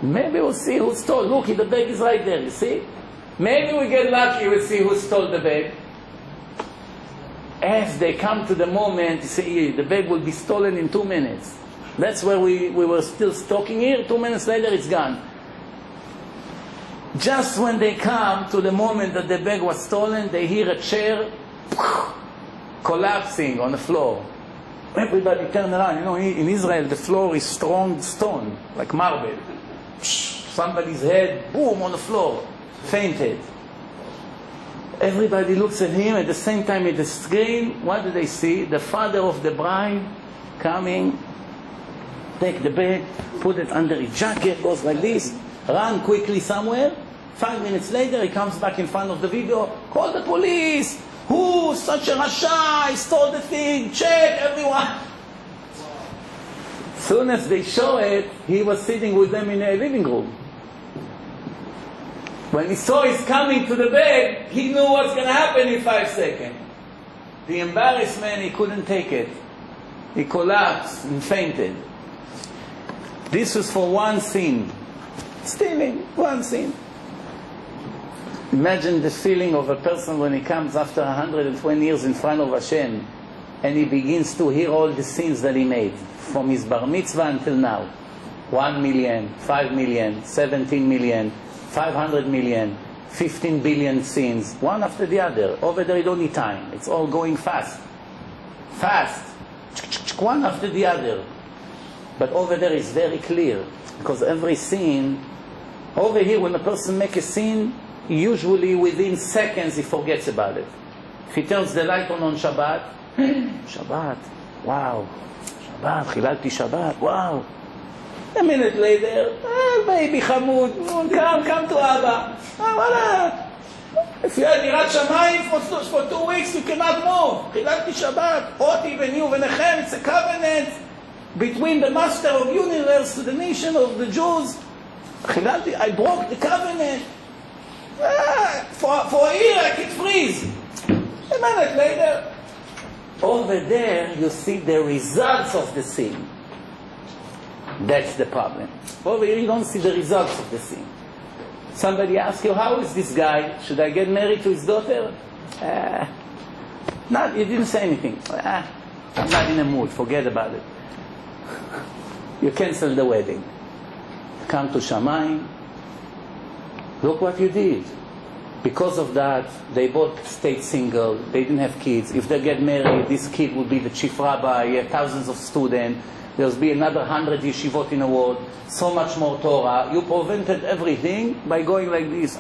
[SPEAKER 1] Maybe we'll see who stole. Look, the bag is right there, you see? Maybe we get lucky, we'll see who stole the bag. As they come to the moment, you see, the bag will be stolen in 2 minutes. That's where we were still stalking here. 2 minutes later, it's gone. Just when they come to the moment that the bag was stolen, they hear a chair collapsing on the floor. Everybody turn around. You know, in Israel, the floor is strong stone, like marble. Somebody's head, boom, on the floor, fainted. Everybody looks at him. At the same time at the screen, what do they see? The father of the bride coming, take the bag, put it under his jacket, goes like this, run quickly somewhere. 5 minutes later, he comes back in front of the video, call the police. Who? Such a rasha, he stole the thing, check, everyone. Soon as they show it, he was sitting with them in a living room. When he saw he's coming to the bag, he knew what's going to happen in 5 seconds. The embarrassment, he couldn't take it. He collapsed and fainted. This was for one sin. Stealing, one sin. Imagine the feeling of a person when he comes after 120 years in front of Hashem and he begins to hear all the sins that he made from his bar mitzvah until now. 1 million, 5 million, 17 million, 500 million, 15 billion sins, one after the other. Over there you don't need time. It's all going fast. Fast. One after the other. But over there is very clear, because every sin, over here when a person makes a sin, usually within seconds he forgets about it. If he turns the light on Shabbat, Shabbat, wow, Shabbat, Chilalti Shabbat, wow. A minute later, baby Hamud, come to Abba. If you had Yirat Shamayim for 2 weeks, you cannot move. Chilalti Shabbat, Oti B'ni U'Venechem, it's a covenant between the Master of Universe to the nation of the Jews. Chilalti, I broke the covenant. For a year I could freeze. A minute later, over there you see the results of the sin. That's the problem. Over here you don't see the results of the sin. Somebody asks you, how is this guy? Should I get married to his daughter? You didn't say anything. I'm not in a mood, forget about it. You cancel the wedding. Come to Shamayim. Look what you did. Because of that, they both stayed single. They didn't have kids. If they get married, this kid will be the chief rabbi, thousands of students. There'll be another 100 yeshivot in the world. So much more Torah. You prevented everything by going like this.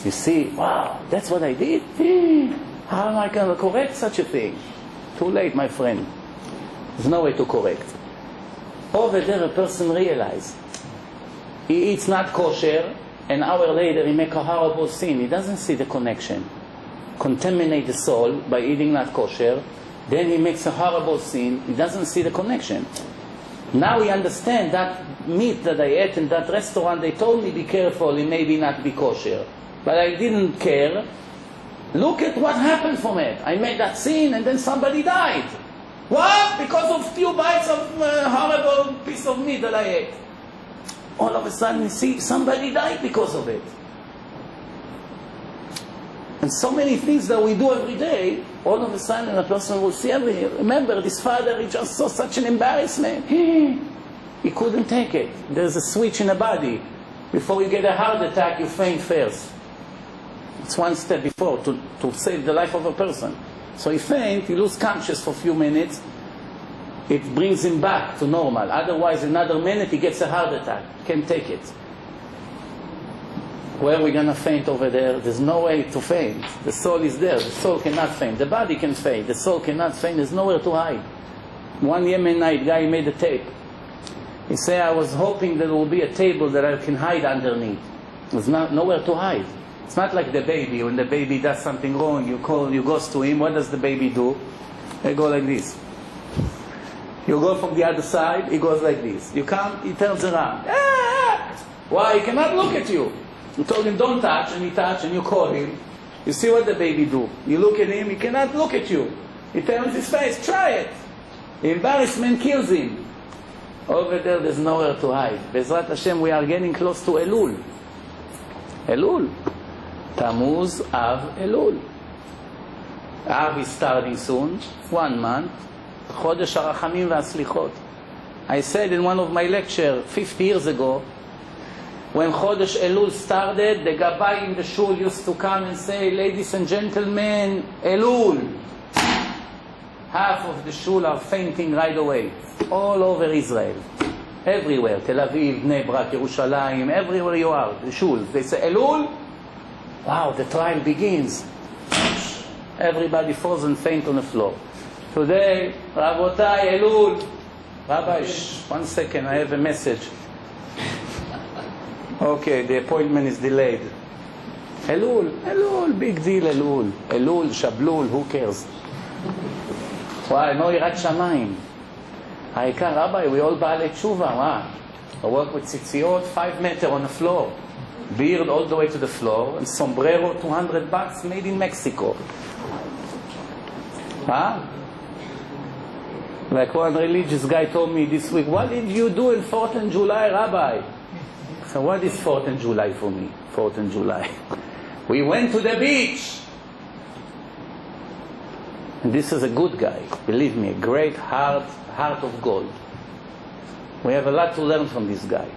[SPEAKER 1] You see, wow, that's what I did? How am I going to correct such a thing? Too late, my friend. There's no way to correct. Over there, a person realizes he eats not kosher, an hour later he makes a horrible sin. He doesn't see the connection. Contaminate the soul by eating not kosher, then he makes a horrible sin. He doesn't see the connection. Now he understands that meat that I ate in that restaurant, they told me be careful, it may be not be kosher. But I didn't care. Look at what happened from it. I made that sin and then somebody died. What? Because of few bites of horrible piece of meat that I ate. All of a sudden, you see, somebody died because of it. And so many things that we do every day, all of a sudden a person will see everything. Remember, this father, he just saw such an embarrassment. He couldn't take it. There's a switch in the body. Before you get a heart attack, you faint first. It's one step before to save the life of a person. So he faints, he loses consciousness for a few minutes. It brings him back to normal. Otherwise, another minute, he gets a heart attack. Can't take it. Where are we going to faint over there? There's no way to faint. The soul is there. The soul cannot faint. The body can faint. The soul cannot faint. There's nowhere to hide. One Yemenite guy made a tape. He said, I was hoping there will be a table that I can hide underneath. There's nowhere to hide. It's not like the baby. When the baby does something wrong, you go to him. What does the baby do? They go like this. You go from the other side, he goes like this. You come, he turns around. Ah! Why? He cannot look at you. You told him, don't touch, and he touched, and you call him. You see what the baby do. You look at him, he cannot look at you. He turns his face, try it. The embarrassment kills him. Over there's nowhere to hide. Bezrat Hashem, we are getting close to Elul. Elul. Tammuz, Av, Elul. Av is starting soon, 1 month. Chodesh HaRachamim VaHaSlichot. I said in one of my lectures 50 years ago, when Chodesh Elul started, the Gabbai in the shul used to come and say, ladies and gentlemen, Elul. Half of the shul are fainting right away. All over Israel. Everywhere. Tel Aviv, Bnei Brak, Yerushalayim, everywhere you are. The shul. They say, Elul. Wow, the trial begins. Everybody falls and faint on the floor. Today, Rabotai, Elul. Rabbi, 1 second, I have a message. Okay, the appointment is delayed. Elul, big deal, Elul. Elul, Shablul, who cares? Why, no Yirat Shamayim. העיקר, Rabbi, we all בעלי תשובה, מה? I work with tzitziot, 5 meters on the floor. Beard all the way to the floor, and sombrero, $200 made in Mexico. Huh? Like one religious guy told me this week, what did you do in 4th of July, Rabbi? So what is 4th of July for me? 4th of July. We went to the beach. And this is a good guy, believe me, a great heart of gold. We have a lot to learn from this guy.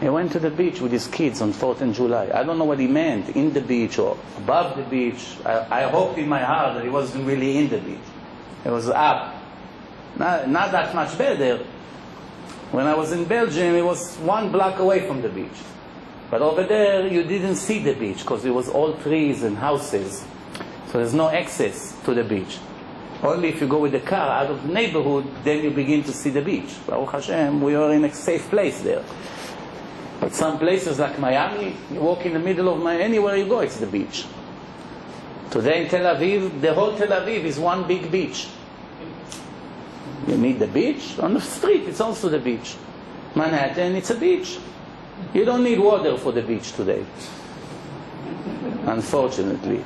[SPEAKER 1] He went to the beach with his kids on 4th of July. I don't know what he meant, in the beach or above the beach. I hoped in my heart that he wasn't really in the beach. It was up. Not that much better. When I was in Belgium, it was 1 block away from the beach. But over there, you didn't see the beach because it was all trees and houses. So there's no access to the beach. Only if you go with the car out of the neighborhood, then you begin to see the beach. Baruch Hashem, we are in a safe place there. But some places like Miami, you walk in the middle of Miami, anywhere you go, it's the beach. Today in Tel Aviv, the whole Tel Aviv is one big beach. You need the beach. On the street, it's also the beach. Manhattan, it's a beach. You don't need water for the beach today. Unfortunately.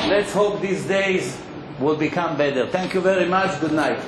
[SPEAKER 1] Let's hope these days will become better. Thank you very much. Good night.